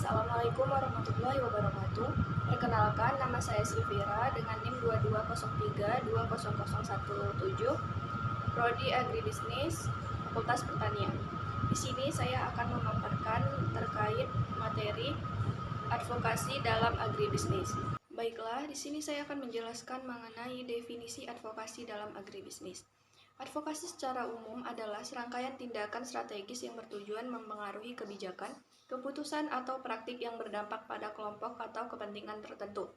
Assalamualaikum warahmatullahi wabarakatuh. Perkenalkan, nama saya Silvira dengan NIM 2203200117, Prodi Agribisnis, Fakultas Pertanian. Di sini saya akan memaparkan terkait materi advokasi dalam agribisnis. Baiklah, di sini saya akan menjelaskan mengenai definisi advokasi dalam agribisnis. Advokasi secara umum adalah serangkaian tindakan strategis yang bertujuan mempengaruhi kebijakan, keputusan atau praktik yang berdampak pada kelompok atau kepentingan tertentu.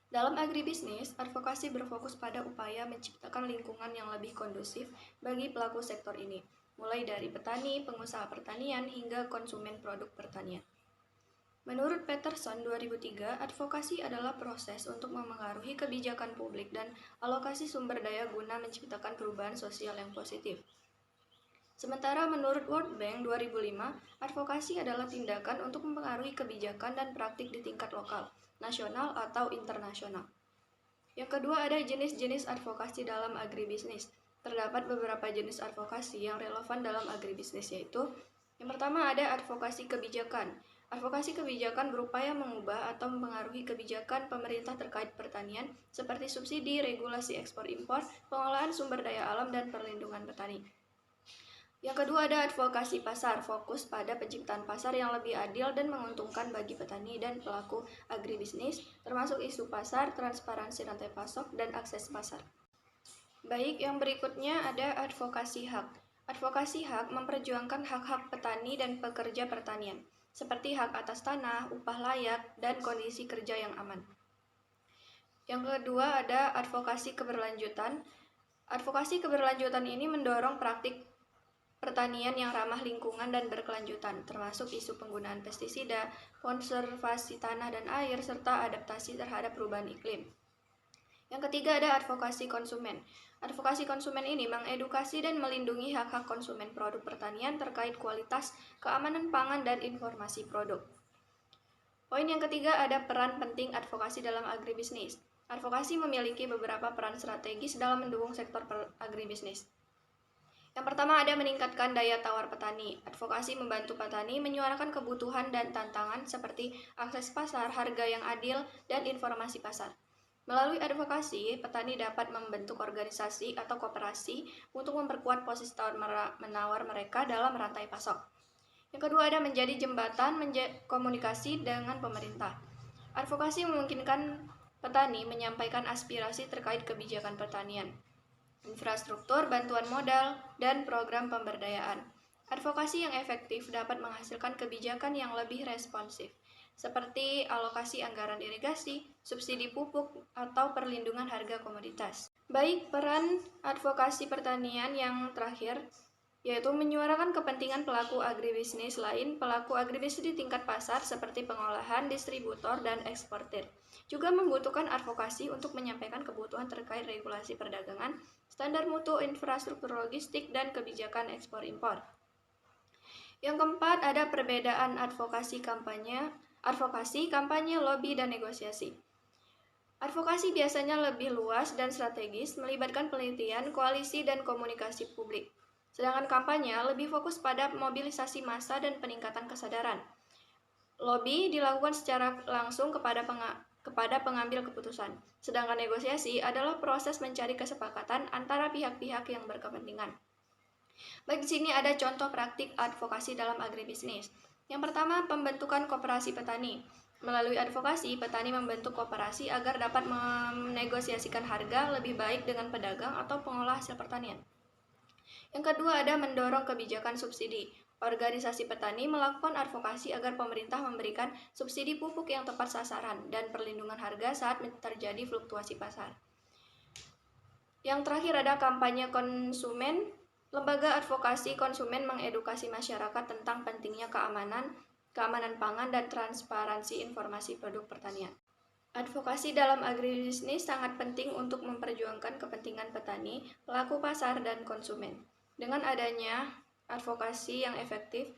Dalam agribisnis, advokasi berfokus pada upaya menciptakan lingkungan yang lebih kondusif bagi pelaku sektor ini, mulai dari petani, pengusaha pertanian, hingga konsumen produk pertanian. Menurut Peterson 2003, advokasi adalah proses untuk memengaruhi kebijakan publik dan alokasi sumber daya guna menciptakan perubahan sosial yang positif. Sementara menurut World Bank 2005, advokasi adalah tindakan untuk mempengaruhi kebijakan dan praktik di tingkat lokal, nasional, atau internasional. Yang kedua ada jenis-jenis advokasi dalam agribisnis. Terdapat beberapa jenis advokasi yang relevan dalam agribisnis, yaitu yang pertama ada advokasi kebijakan. Advokasi kebijakan berupaya mengubah atau mempengaruhi kebijakan pemerintah terkait pertanian seperti subsidi, regulasi ekspor-impor, pengolahan sumber daya alam, dan perlindungan petani. Yang kedua ada advokasi pasar, fokus pada penciptaan pasar yang lebih adil dan menguntungkan bagi petani dan pelaku agribisnis, termasuk isu pasar, transparansi rantai pasok, dan akses pasar. Baik, yang berikutnya ada advokasi hak. Advokasi hak memperjuangkan hak-hak petani dan pekerja pertanian, seperti hak atas tanah, upah layak, dan kondisi kerja yang aman. Yang kedua ada advokasi keberlanjutan. Advokasi keberlanjutan ini mendorong praktik pertanian yang ramah lingkungan dan berkelanjutan, termasuk isu penggunaan pestisida, konservasi tanah dan air, serta adaptasi terhadap perubahan iklim. Yang ketiga ada advokasi konsumen. Advokasi konsumen ini mengedukasi dan melindungi hak-hak konsumen produk pertanian terkait kualitas, keamanan pangan, dan informasi produk. Poin yang ketiga ada peran penting advokasi dalam agribisnis. Advokasi memiliki beberapa peran strategis dalam mendukung sektor agribisnis. Yang pertama ada meningkatkan daya tawar petani. Advokasi membantu petani menyuarakan kebutuhan dan tantangan seperti akses pasar, harga yang adil, dan informasi pasar. Melalui advokasi, petani dapat membentuk organisasi atau koperasi untuk memperkuat posisi tawar-menawar mereka dalam rantai pasok. Yang kedua ada menjadi jembatan komunikasi dengan pemerintah. Advokasi memungkinkan petani menyampaikan aspirasi terkait kebijakan pertanian, infrastruktur, bantuan modal, dan program pemberdayaan. Advokasi yang efektif dapat menghasilkan kebijakan yang lebih responsif, seperti alokasi anggaran irigasi, subsidi pupuk, atau perlindungan harga komoditas. Baik, peran advokasi pertanian yang terakhir, yaitu menyuarakan kepentingan pelaku agribisnis lain, pelaku agribisnis di tingkat pasar seperti pengolahan, distributor, dan eksportir. Juga membutuhkan advokasi untuk menyampaikan kebutuhan terkait regulasi perdagangan, standar mutu, infrastruktur logistik, dan kebijakan ekspor-impor. Yang keempat, ada perbedaan advokasi, kampanye, lobby, dan negosiasi. Advokasi biasanya lebih luas dan strategis, melibatkan penelitian, koalisi, dan komunikasi publik. Sedangkan kampanye lebih fokus pada mobilisasi massa dan peningkatan kesadaran. Lobby dilakukan secara langsung kepada pengambil keputusan. Sedangkan negosiasi adalah proses mencari kesepakatan antara pihak-pihak yang berkepentingan. Baik, di sini ada contoh praktik advokasi dalam agribisnis. Yang pertama, pembentukan koperasi petani. Melalui advokasi, petani membentuk koperasi agar dapat menegosiasikan harga lebih baik dengan pedagang atau pengolah hasil pertanian. Yang kedua, ada mendorong kebijakan subsidi. Organisasi petani melakukan advokasi agar pemerintah memberikan subsidi pupuk yang tepat sasaran dan perlindungan harga saat terjadi fluktuasi pasar. Yang terakhir ada kampanye konsumen. Lembaga advokasi konsumen mengedukasi masyarakat tentang pentingnya keamanan pangan dan transparansi informasi produk pertanian. Advokasi dalam agribisnis sangat penting untuk memperjuangkan kepentingan petani, pelaku pasar, dan konsumen. Dengan adanya advokasi yang efektif,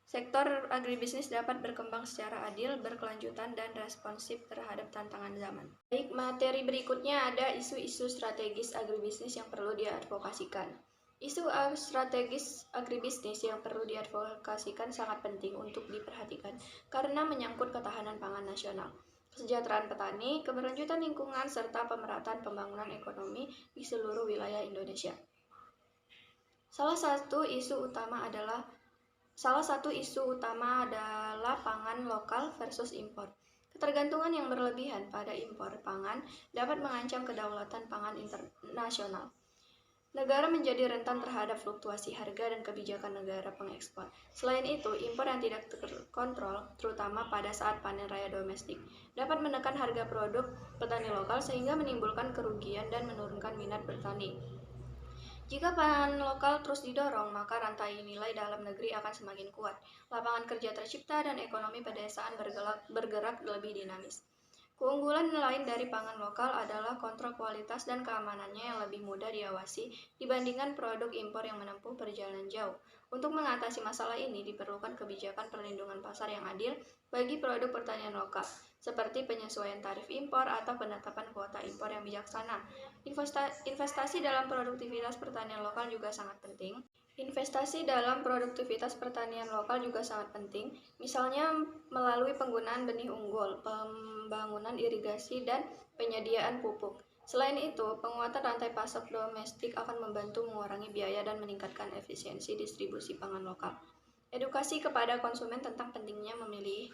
sektor agribisnis dapat berkembang secara adil, berkelanjutan, dan responsif terhadap tantangan zaman. Baik, materi berikutnya ada isu-isu strategis agribisnis yang perlu diadvokasikan. Isu strategis agribisnis yang perlu diadvokasikan sangat penting untuk diperhatikan karena menyangkut ketahanan pangan nasional, kesejahteraan petani, keberlanjutan lingkungan, serta pemerataan pembangunan ekonomi di seluruh wilayah Indonesia. Salah satu isu utama adalah pangan lokal versus impor. Ketergantungan yang berlebihan pada impor pangan dapat mengancam kedaulatan pangan internasional. Negara menjadi rentan terhadap fluktuasi harga dan kebijakan negara pengekspor. Selain itu, impor yang tidak terkontrol, terutama pada saat panen raya domestik, dapat menekan harga produk petani lokal sehingga menimbulkan kerugian dan menurunkan minat bertani. Jika pangan lokal terus didorong, maka rantai nilai dalam negeri akan semakin kuat, lapangan kerja tercipta, dan ekonomi pedesaan bergerak lebih dinamis. Keunggulan lain dari pangan lokal adalah kontrol kualitas dan keamanannya yang lebih mudah diawasi dibandingkan produk impor yang menempuh perjalanan jauh. Untuk mengatasi masalah ini diperlukan kebijakan perlindungan pasar yang adil bagi produk pertanian lokal, seperti penyesuaian tarif impor atau penetapan kuota impor yang bijaksana. Investasi dalam produktivitas pertanian lokal juga sangat penting. Misalnya melalui penggunaan benih unggul, pembangunan irigasi, dan penyediaan pupuk. Selain itu, penguatan rantai pasok domestik akan membantu mengurangi biaya dan meningkatkan efisiensi distribusi pangan lokal. Edukasi kepada konsumen tentang pentingnya memilih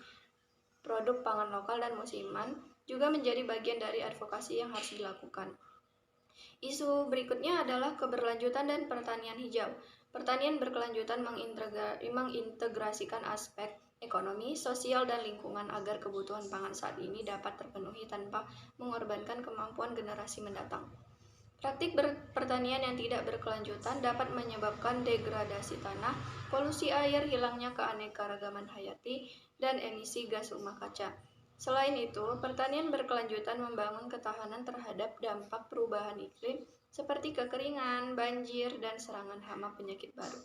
produk pangan lokal dan musiman juga menjadi bagian dari advokasi yang harus dilakukan. Isu berikutnya adalah keberlanjutan dan pertanian hijau. Pertanian berkelanjutan mengintegrasikan aspek ekonomi, sosial, dan lingkungan agar kebutuhan pangan saat ini dapat terpenuhi tanpa mengorbankan kemampuan generasi mendatang. Praktik pertanian yang tidak berkelanjutan dapat menyebabkan degradasi tanah, polusi air, hilangnya keanekaragaman hayati, dan emisi gas rumah kaca. Selain itu, pertanian berkelanjutan membangun ketahanan terhadap dampak perubahan iklim seperti kekeringan, banjir, dan serangan hama penyakit baru.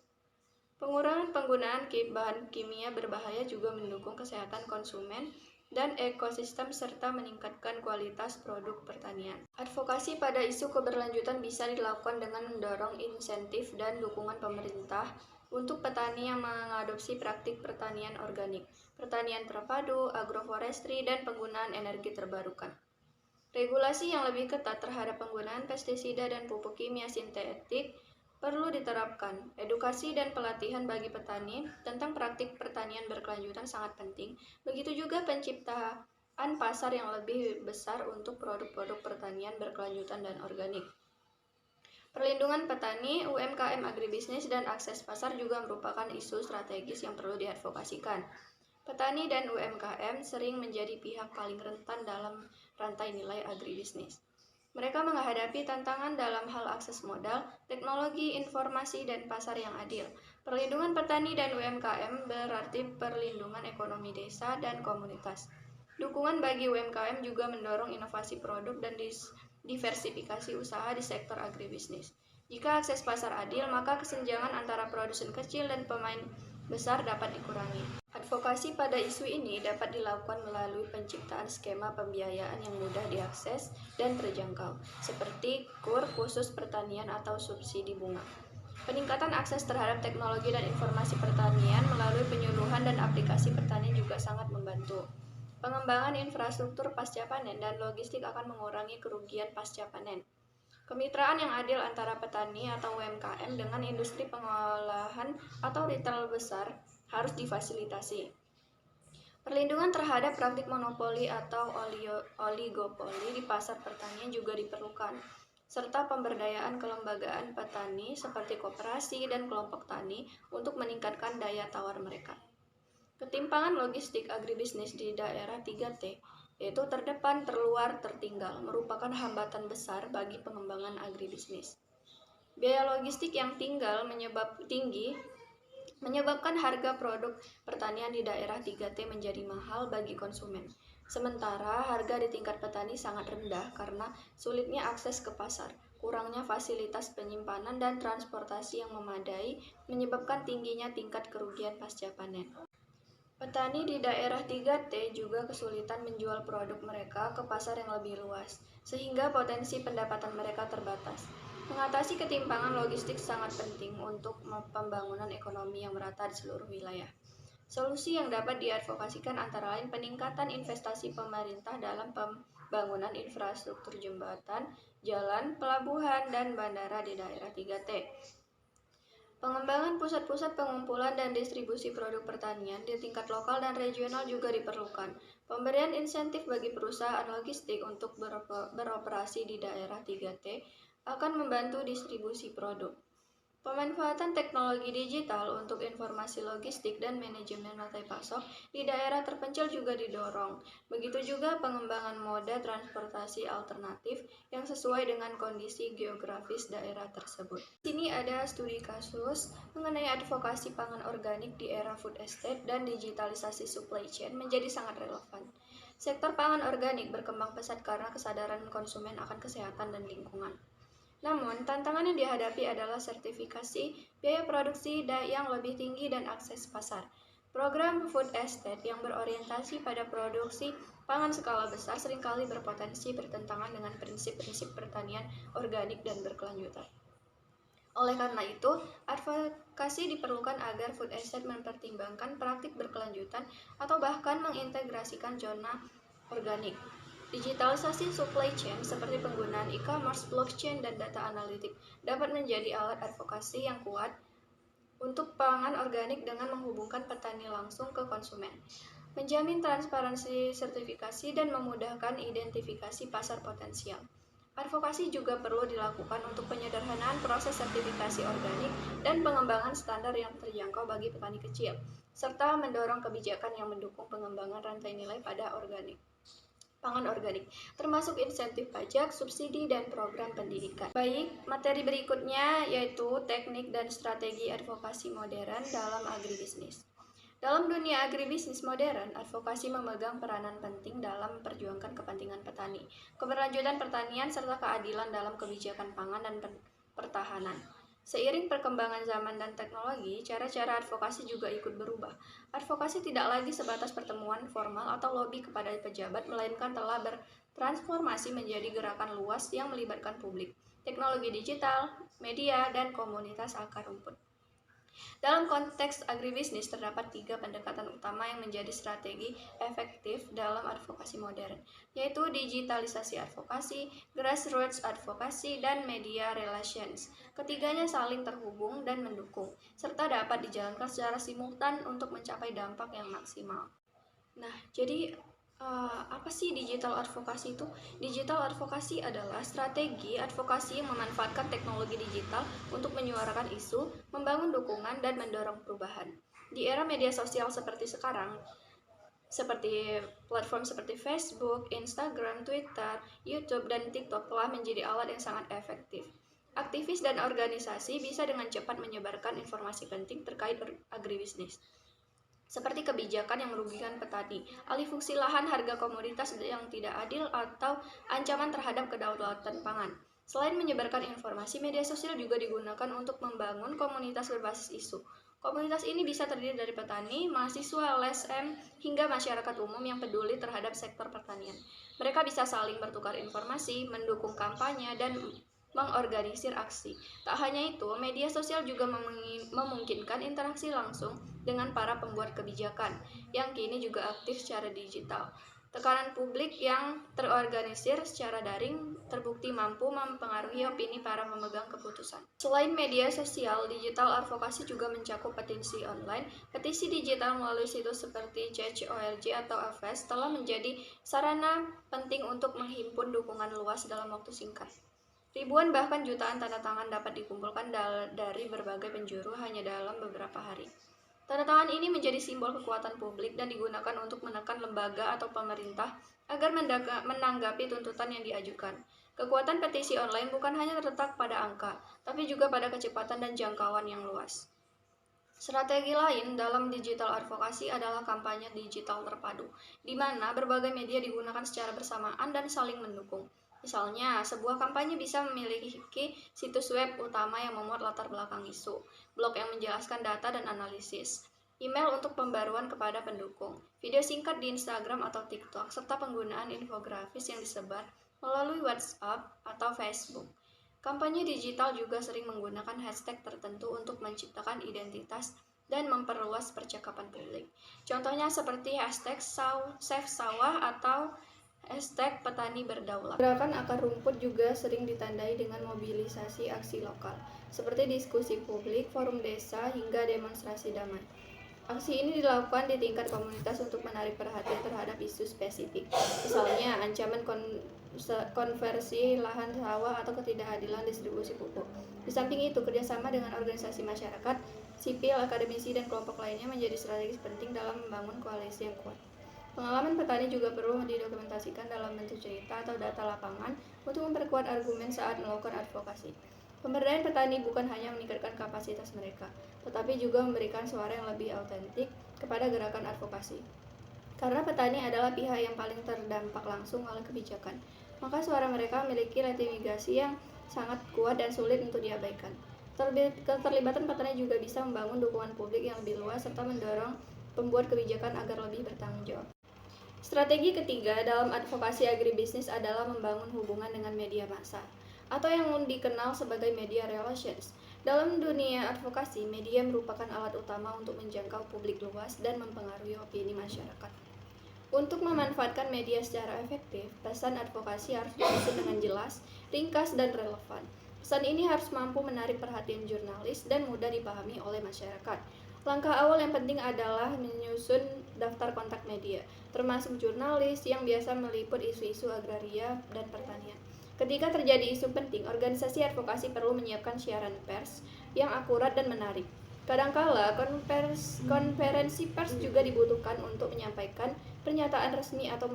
Pengurangan penggunaan bahan kimia berbahaya juga mendukung kesehatan konsumen dan ekosistem serta meningkatkan kualitas produk pertanian. Advokasi pada isu keberlanjutan bisa dilakukan dengan mendorong insentif dan dukungan pemerintah untuk petani yang mengadopsi praktik pertanian organik, pertanian terpadu, agroforestry, dan penggunaan energi terbarukan. Regulasi yang lebih ketat terhadap penggunaan pestisida dan pupuk kimia sintetik perlu diterapkan. Edukasi dan pelatihan bagi petani tentang praktik pertanian berkelanjutan sangat penting. Begitu juga penciptaan pasar yang lebih besar untuk produk-produk pertanian berkelanjutan dan organik. Perlindungan petani, UMKM agribisnis, dan akses pasar juga merupakan isu strategis yang perlu diadvokasikan. Petani dan UMKM sering menjadi pihak paling rentan dalam rantai nilai agribisnis. Mereka menghadapi tantangan dalam hal akses modal, teknologi, informasi, dan pasar yang adil. Perlindungan petani dan UMKM berarti perlindungan ekonomi desa dan komunitas. Dukungan bagi UMKM juga mendorong inovasi produk dan diversifikasi usaha di sektor agribisnis. Jika akses pasar adil, maka kesenjangan antara produsen kecil dan pemain besar dapat dikurangi. Advokasi pada isu ini dapat dilakukan melalui penciptaan skema pembiayaan yang mudah diakses dan terjangkau, seperti KUR khusus pertanian atau subsidi bunga. Peningkatan akses terhadap teknologi dan informasi pertanian melalui penyuluhan dan aplikasi pertanian juga sangat membantu. Pengembangan infrastruktur pasca panen dan logistik akan mengurangi kerugian pasca panen. Kemitraan yang adil antara petani atau UMKM dengan industri pengolahan atau retail besar harus difasilitasi. Perlindungan terhadap praktik monopoli atau oligopoli di pasar pertanian juga diperlukan, serta pemberdayaan kelembagaan petani seperti koperasi dan kelompok tani untuk meningkatkan daya tawar mereka. Ketimpangan logistik agribisnis di daerah 3T, yaitu terdepan, terluar, tertinggal, merupakan hambatan besar bagi pengembangan agribisnis. Biaya logistik yang tinggi menyebabkan harga produk pertanian di daerah 3T menjadi mahal bagi konsumen. Sementara harga di tingkat petani sangat rendah karena sulitnya akses ke pasar, kurangnya fasilitas penyimpanan dan transportasi yang memadai menyebabkan tingginya tingkat kerugian pasca panen. Petani di daerah 3T juga kesulitan menjual produk mereka ke pasar yang lebih luas, sehingga potensi pendapatan mereka terbatas. Mengatasi ketimpangan logistik sangat penting untuk pembangunan ekonomi yang merata di seluruh wilayah. Solusi yang dapat diadvokasikan antara lain peningkatan investasi pemerintah dalam pembangunan infrastruktur jembatan, jalan, pelabuhan, dan bandara di daerah 3T. Pengembangan pusat-pusat pengumpulan dan distribusi produk pertanian di tingkat lokal dan regional juga diperlukan. Pemberian insentif bagi perusahaan logistik untuk beroperasi di daerah 3T akan membantu distribusi produk. Pemanfaatan teknologi digital untuk informasi logistik dan manajemen rantai pasok di daerah terpencil juga didorong. Begitu juga pengembangan moda transportasi alternatif yang sesuai dengan kondisi geografis daerah tersebut. Di sini ada studi kasus mengenai advokasi pangan organik di era food estate dan digitalisasi supply chain menjadi sangat relevan. Sektor pangan organik berkembang pesat karena kesadaran konsumen akan kesehatan dan lingkungan. Namun, tantangan yang dihadapi adalah sertifikasi, biaya produksi yang lebih tinggi, dan akses pasar. Program food estate yang berorientasi pada produksi pangan skala besar seringkali berpotensi bertentangan dengan prinsip-prinsip pertanian organik dan berkelanjutan. Oleh karena itu, advokasi diperlukan agar food estate mempertimbangkan praktik berkelanjutan atau bahkan mengintegrasikan zona organik. Digitalisasi supply chain seperti penggunaan e-commerce, blockchain, dan data analitik dapat menjadi alat advokasi yang kuat untuk pangan organik dengan menghubungkan petani langsung ke konsumen, menjamin transparansi sertifikasi, dan memudahkan identifikasi pasar potensial. Advokasi juga perlu dilakukan untuk penyederhanaan proses sertifikasi organik dan pengembangan standar yang terjangkau bagi petani kecil, serta mendorong kebijakan yang mendukung pengembangan rantai nilai pada pangan organik, termasuk insentif pajak, subsidi, dan program pendidikan. Baik, materi berikutnya yaitu teknik dan strategi advokasi modern dalam agribisnis. Dalam dunia agribisnis modern, advokasi memegang peranan penting dalam memperjuangkan kepentingan petani, keberlanjutan pertanian, serta keadilan dalam kebijakan pangan dan pertahanan. Seiring perkembangan zaman dan teknologi, cara-cara advokasi juga ikut berubah. Advokasi tidak lagi sebatas pertemuan formal atau lobi kepada pejabat, melainkan telah bertransformasi menjadi gerakan luas yang melibatkan publik, teknologi digital, media, dan komunitas akar rumput. Dalam konteks agribisnis, terdapat 3 pendekatan utama yang menjadi strategi efektif dalam advokasi modern, yaitu digitalisasi advokasi, grassroots advokasi, dan media relations. Ketiganya saling terhubung dan mendukung, serta dapat dijalankan secara simultan untuk mencapai dampak yang maksimal. Nah, jadi apa sih digital advokasi itu? Digital advokasi adalah strategi advokasi yang memanfaatkan teknologi digital untuk menyuarakan isu, membangun dukungan, dan mendorong perubahan. Di era media sosial seperti sekarang, seperti platform seperti Facebook, Instagram, Twitter, YouTube, dan TikTok telah menjadi alat yang sangat efektif. Aktivis dan organisasi bisa dengan cepat menyebarkan informasi penting terkait agribisnis, seperti kebijakan yang merugikan petani, alih fungsi lahan, harga komoditas yang tidak adil, atau ancaman terhadap kedaulatan pangan. Selain menyebarkan informasi, media sosial juga digunakan untuk membangun komunitas berbasis isu. Komunitas ini bisa terdiri dari petani, mahasiswa, LSM, hingga masyarakat umum yang peduli terhadap sektor pertanian. Mereka bisa saling bertukar informasi, mendukung kampanye, dan mengorganisir aksi. Tak hanya itu, media sosial juga memungkinkan interaksi langsung dengan para pembuat kebijakan, yang kini juga aktif secara digital. Tekanan publik yang terorganisir secara daring terbukti mampu mempengaruhi opini para pemegang keputusan. Selain media sosial, digital advokasi juga mencakup petisi online. Petisi digital melalui situs seperti Change.org atau Aves telah menjadi sarana penting untuk menghimpun dukungan luas dalam waktu singkat. Ribuan bahkan jutaan tanda tangan dapat dikumpulkan dari berbagai penjuru hanya dalam beberapa hari. Tanda tangan ini menjadi simbol kekuatan publik dan digunakan untuk menekan lembaga atau pemerintah agar menanggapi tuntutan yang diajukan. Kekuatan petisi online bukan hanya terletak pada angka, tapi juga pada kecepatan dan jangkauan yang luas. Strategi lain dalam digital advokasi adalah kampanye digital terpadu, di mana berbagai media digunakan secara bersamaan dan saling mendukung. Misalnya, sebuah kampanye bisa memiliki situs web utama yang memuat latar belakang isu, blog yang menjelaskan data dan analisis, email untuk pembaruan kepada pendukung, video singkat di Instagram atau TikTok, serta penggunaan infografis yang disebar melalui WhatsApp atau Facebook. Kampanye digital juga sering menggunakan hashtag tertentu untuk menciptakan identitas dan memperluas percakapan publik. Contohnya seperti hashtag Save Sawah atau hashtag Petani Berdaulat. Gerakan akar rumput juga sering ditandai dengan mobilisasi aksi lokal, seperti diskusi publik, forum desa, hingga demonstrasi damai. Aksi ini dilakukan di tingkat komunitas untuk menarik perhatian terhadap isu spesifik, misalnya ancaman konversi lahan sawah atau ketidakadilan distribusi pupuk. Di samping itu, kerjasama dengan organisasi masyarakat, sipil, akademisi, dan kelompok lainnya menjadi strategis penting dalam membangun koalisi yang kuat. Pengalaman petani juga perlu didokumentasikan dalam bentuk cerita atau data lapangan untuk memperkuat argumen saat melakukan advokasi. Pemberdayaan petani bukan hanya meningkatkan kapasitas mereka, tetapi juga memberikan suara yang lebih autentik kepada gerakan advokasi. Karena petani adalah pihak yang paling terdampak langsung oleh kebijakan, maka suara mereka memiliki legitimasi yang sangat kuat dan sulit untuk diabaikan. Keterlibatan petani juga bisa membangun dukungan publik yang lebih luas serta mendorong pembuat kebijakan agar lebih bertanggung jawab. Strategi ketiga dalam advokasi agribisnis adalah membangun hubungan dengan media massa, atau yang dikenal sebagai media relations. Dalam dunia advokasi, media merupakan alat utama untuk menjangkau publik luas dan mempengaruhi opini masyarakat. Untuk memanfaatkan media secara efektif, pesan advokasi harus disusun dengan jelas, ringkas, dan relevan. Pesan ini harus mampu menarik perhatian jurnalis dan mudah dipahami oleh masyarakat. Langkah awal yang penting adalah menyusun daftar kontak media, termasuk jurnalis yang biasa meliput isu-isu agraria dan pertanian. Ketika terjadi isu penting, organisasi advokasi perlu menyiapkan siaran pers yang akurat dan menarik. Kadangkala, konferensi pers juga dibutuhkan untuk menyampaikan pernyataan resmi atau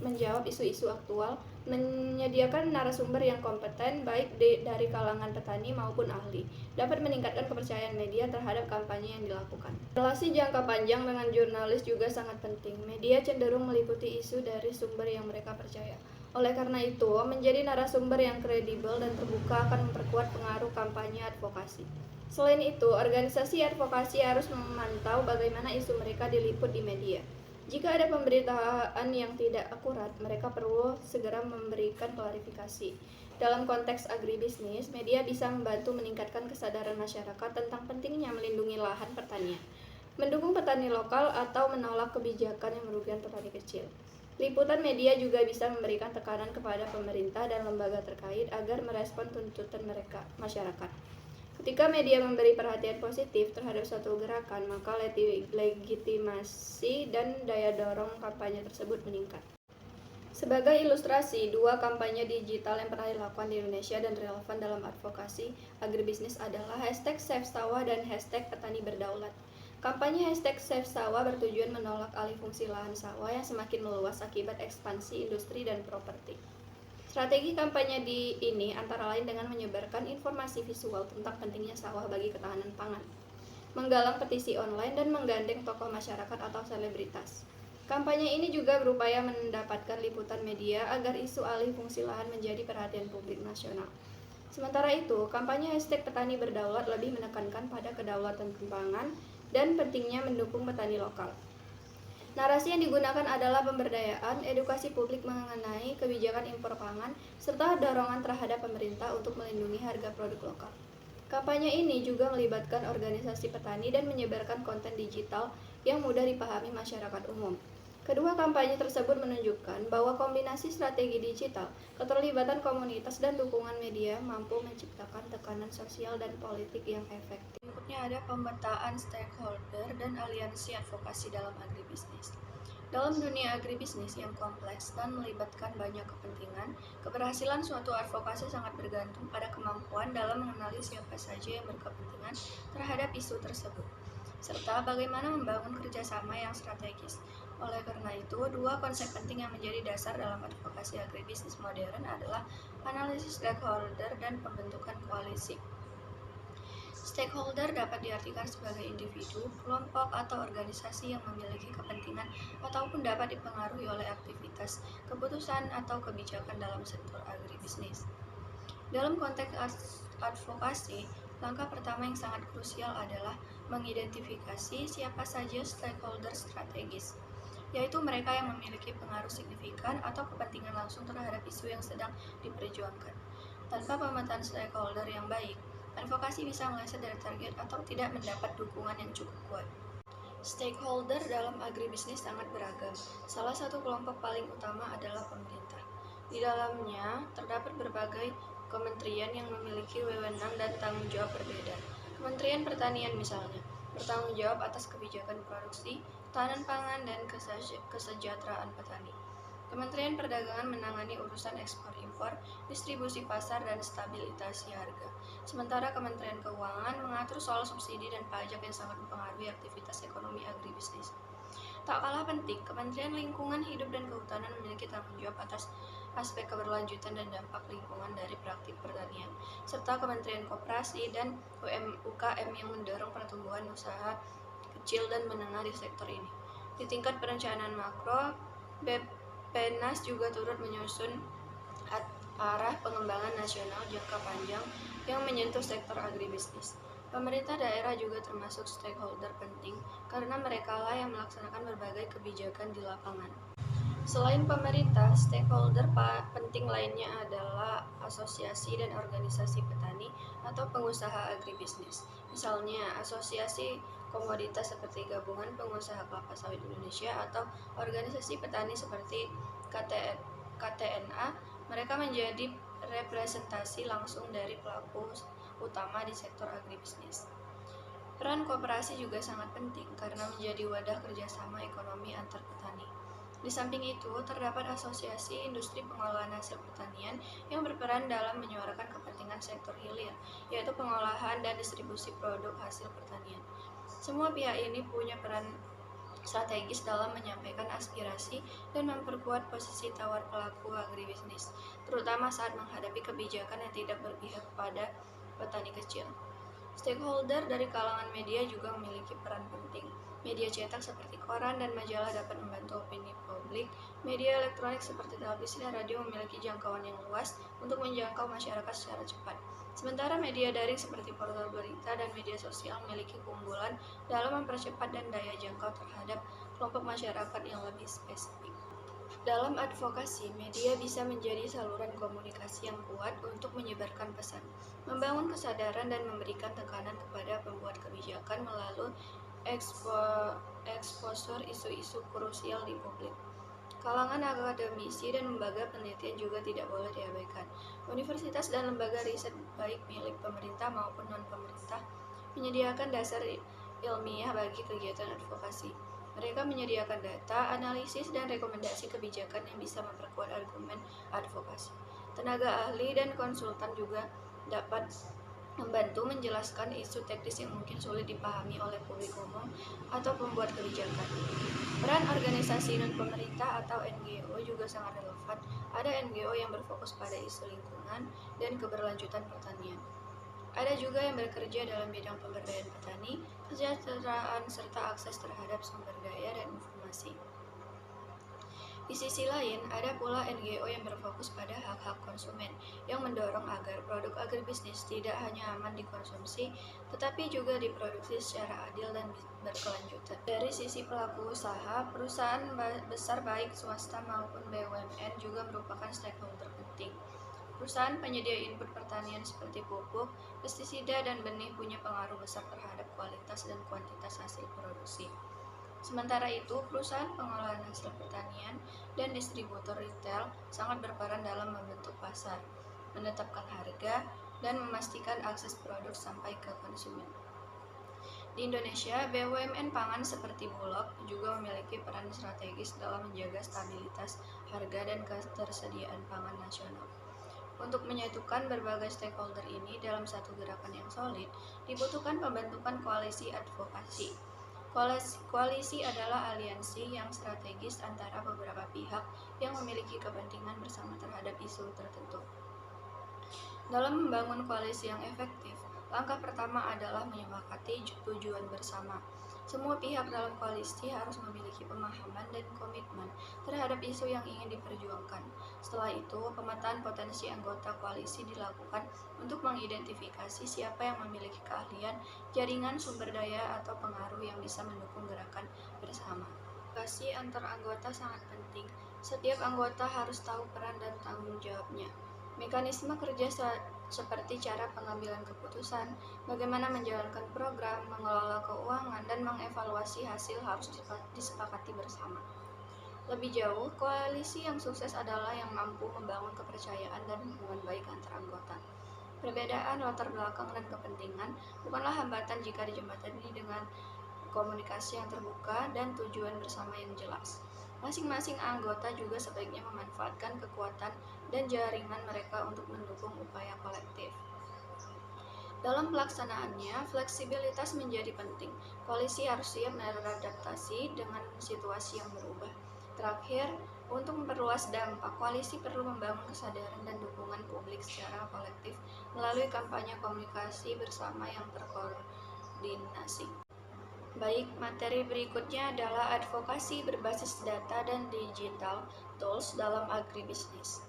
menjawab isu-isu aktual, menyediakan narasumber yang kompeten baik dari kalangan petani maupun ahli, dapat meningkatkan kepercayaan media terhadap kampanye yang dilakukan. Relasi jangka panjang dengan jurnalis juga sangat penting. Media cenderung meliputi isu dari sumber yang mereka percaya. Oleh karena itu, menjadi narasumber yang kredibel dan terbuka akan memperkuat pengaruh kampanye advokasi. Selain itu, organisasi advokasi harus memantau bagaimana isu mereka diliput di media. Jika ada pemberitaan yang tidak akurat, mereka perlu segera memberikan klarifikasi. Dalam konteks agribisnis, media bisa membantu meningkatkan kesadaran masyarakat tentang pentingnya melindungi lahan pertanian, mendukung petani lokal, atau menolak kebijakan yang merugikan petani kecil. Liputan media juga bisa memberikan tekanan kepada pemerintah dan lembaga terkait agar merespon tuntutan masyarakat. Ketika media memberi perhatian positif terhadap suatu gerakan, maka legitimasi dan daya dorong kampanye tersebut meningkat. Sebagai ilustrasi, dua kampanye digital yang pernah dilakukan di Indonesia dan relevan dalam advokasi agribisnis adalah hashtag Save Sawah dan hashtag Petani Berdaulat. Kampanye hashtag Save Sawah bertujuan menolak alih fungsi lahan sawah yang semakin meluas akibat ekspansi industri dan properti. Strategi kampanye ini antara lain dengan menyebarkan informasi visual tentang pentingnya sawah bagi ketahanan pangan, menggalang petisi online, dan menggandeng tokoh masyarakat atau selebritas. Kampanye ini juga berupaya mendapatkan liputan media agar isu alih fungsi lahan menjadi perhatian publik nasional. Sementara itu, kampanye hashtag Petani Berdaulat lebih menekankan pada kedaulatan pangan dan pentingnya mendukung petani lokal. Narasi yang digunakan adalah pemberdayaan, edukasi publik mengenai kebijakan impor pangan, serta dorongan terhadap pemerintah untuk melindungi harga produk lokal. Kampanye ini juga melibatkan organisasi petani dan menyebarkan konten digital yang mudah dipahami masyarakat umum. Kedua kampanye tersebut menunjukkan bahwa kombinasi strategi digital, keterlibatan komunitas, dan dukungan media mampu menciptakan tekanan sosial dan politik yang efektif. Berikutnya ada pemetaan stakeholder dan aliansi advokasi dalam agribisnis. Dalam dunia agribisnis yang kompleks dan melibatkan banyak kepentingan, keberhasilan suatu advokasi sangat bergantung pada kemampuan dalam mengenali siapa saja yang berkepentingan terhadap isu tersebut, serta bagaimana membangun kerjasama yang strategis. Oleh karena itu, dua konsep penting yang menjadi dasar dalam advokasi agribisnis modern adalah analisis stakeholder dan pembentukan koalisi. Stakeholder dapat diartikan sebagai individu, kelompok, atau organisasi yang memiliki kepentingan ataupun dapat dipengaruhi oleh aktivitas, keputusan, atau kebijakan dalam sektor agribisnis. Dalam konteks advokasi, langkah pertama yang sangat krusial adalah mengidentifikasi siapa saja stakeholder strategis, yaitu mereka yang memiliki pengaruh signifikan atau kepentingan langsung terhadap isu yang sedang diperjuangkan. Tanpa pemetaan stakeholder yang baik, advokasi bisa meleset dari target atau tidak mendapat dukungan yang cukup kuat. Stakeholder dalam agribisnis sangat beragam. Salah satu kelompok paling utama adalah pemerintah. Di dalamnya terdapat berbagai kementerian yang memiliki wewenang dan tanggung jawab berbeda. Kementerian Pertanian misalnya, bertanggung jawab atas kebijakan produksi, ketahanan pangan, dan kesejahteraan petani. Kementerian Perdagangan menangani urusan ekspor-impor, distribusi pasar, dan stabilisasi harga. Sementara Kementerian Keuangan mengatur soal subsidi dan pajak yang sangat mempengaruhi aktivitas ekonomi agribisnis. Tak kalah penting, Kementerian Lingkungan Hidup dan Kehutanan memiliki tanggung jawab atas aspek keberlanjutan dan dampak lingkungan dari praktik pertanian, serta Kementerian Koperasi dan UKM yang mendorong pertumbuhan usaha kecil dan menengah di sektor ini. Di tingkat perencanaan makro, Beppenas juga turut menyusun arah pengembangan nasional jangka panjang yang menyentuh sektor agribisnis. Pemerintah daerah juga termasuk stakeholder penting karena merekalah yang melaksanakan berbagai kebijakan di lapangan. Selain pemerintah, stakeholder penting lainnya adalah asosiasi dan organisasi petani atau pengusaha agribisnis. Misalnya, asosiasi komoditas seperti Gabungan Pengusaha Kelapa Sawit Indonesia atau organisasi petani seperti KTNA. Mereka menjadi representasi langsung dari pelaku utama di sektor agribisnis. Peran koperasi juga sangat penting karena menjadi wadah kerjasama ekonomi antar petani. Di samping itu, terdapat asosiasi industri pengolahan hasil pertanian yang berperan dalam menyuarakan kepentingan sektor hilir, yaitu pengolahan dan distribusi produk hasil pertanian. Semua pihak ini punya peran strategis dalam menyampaikan aspirasi dan memperkuat posisi tawar pelaku agribisnis, terutama saat menghadapi kebijakan yang tidak berpihak pada petani kecil. Stakeholder dari kalangan media juga memiliki peran penting. Media cetak seperti koran dan majalah dapat membantu opini publik. Media elektronik seperti televisi dan radio memiliki jangkauan yang luas untuk menjangkau masyarakat secara cepat. Sementara media daring seperti portal berita dan media sosial memiliki keunggulan dalam mempercepat dan daya jangkau terhadap kelompok masyarakat yang lebih spesifik. Dalam advokasi, media bisa menjadi saluran komunikasi yang kuat untuk menyebarkan pesan, membangun kesadaran, dan memberikan tekanan kepada pembuat kebijakan melalui exposure isu-isu krusial di publik. Kalangan akademisi dan lembaga penelitian juga tidak boleh diabaikan. Universitas dan lembaga riset baik milik pemerintah maupun non-pemerintah menyediakan dasar ilmiah bagi kegiatan advokasi. Mereka menyediakan data, analisis, dan rekomendasi kebijakan yang bisa memperkuat argumen advokasi. Tenaga ahli dan konsultan juga dapat membantu menjelaskan isu teknis yang mungkin sulit dipahami oleh publik umum atau pembuat kebijakan. Peran organisasi non-pemerintah atau NGO juga sangat relevan. Ada NGO yang berfokus pada isu lingkungan dan keberlanjutan pertanian. Ada juga yang bekerja dalam bidang pemberdayaan petani, kesejahteraan, serta akses terhadap sumber daya dan informasi. Di sisi lain, ada pula NGO yang berfokus pada hak-hak konsumen, yang mendorong agar produk agribisnis tidak hanya aman dikonsumsi, tetapi juga diproduksi secara adil dan berkelanjutan. Dari sisi pelaku usaha, perusahaan besar baik swasta maupun BUMN juga merupakan stakeholder penting. Perusahaan penyedia input pertanian seperti pupuk, pestisida, dan benih punya pengaruh besar terhadap kualitas dan kuantitas hasil produksi. Sementara itu, perusahaan pengolahan hasil pertanian dan distributor retail sangat berperan dalam membentuk pasar, menetapkan harga, dan memastikan akses produk sampai ke konsumen. Di Indonesia, BUMN pangan seperti Bulog juga memiliki peran strategis dalam menjaga stabilitas harga dan ketersediaan pangan nasional. Untuk menyatukan berbagai stakeholder ini dalam satu gerakan yang solid, dibutuhkan pembentukan koalisi advokasi. Koalisi adalah aliansi yang strategis antara beberapa pihak yang memiliki kepentingan bersama terhadap isu tertentu. Dalam membangun koalisi yang efektif, langkah pertama adalah menyepakati tujuan bersama. Semua pihak dalam koalisi harus memiliki pemahaman dan komitmen terhadap isu yang ingin diperjuangkan. Setelah itu, pemetaan potensi anggota koalisi dilakukan untuk mengidentifikasi siapa yang memiliki keahlian, jaringan, sumber daya, atau pengaruh yang bisa mendukung gerakan bersama. Komunikasi antar anggota sangat penting. Setiap anggota harus tahu peran dan tanggung jawabnya. Mekanisme kerja seperti cara pengambilan keputusan, bagaimana menjalankan program, mengelola keuangan, dan mengevaluasi hasil harus disepakati bersama. Lebih jauh, koalisi yang sukses adalah yang mampu membangun kepercayaan dan hubungan baik antar anggota. Perbedaan latar belakang dan kepentingan bukanlah hambatan jika dijembatani dengan komunikasi yang terbuka dan tujuan bersama yang jelas. Masing-masing anggota juga sebaiknya memanfaatkan kekuatan dan jaringan mereka untuk mendukung upaya kolektif. Dalam pelaksanaannya, fleksibilitas menjadi penting. Koalisi harus siap beradaptasi dengan situasi yang berubah. Terakhir, untuk memperluas dampak, koalisi perlu membangun kesadaran dan dukungan publik secara kolektif melalui kampanye komunikasi bersama yang terkoordinasi. Baik, materi berikutnya adalah advokasi berbasis data dan digital tools dalam agribisnis.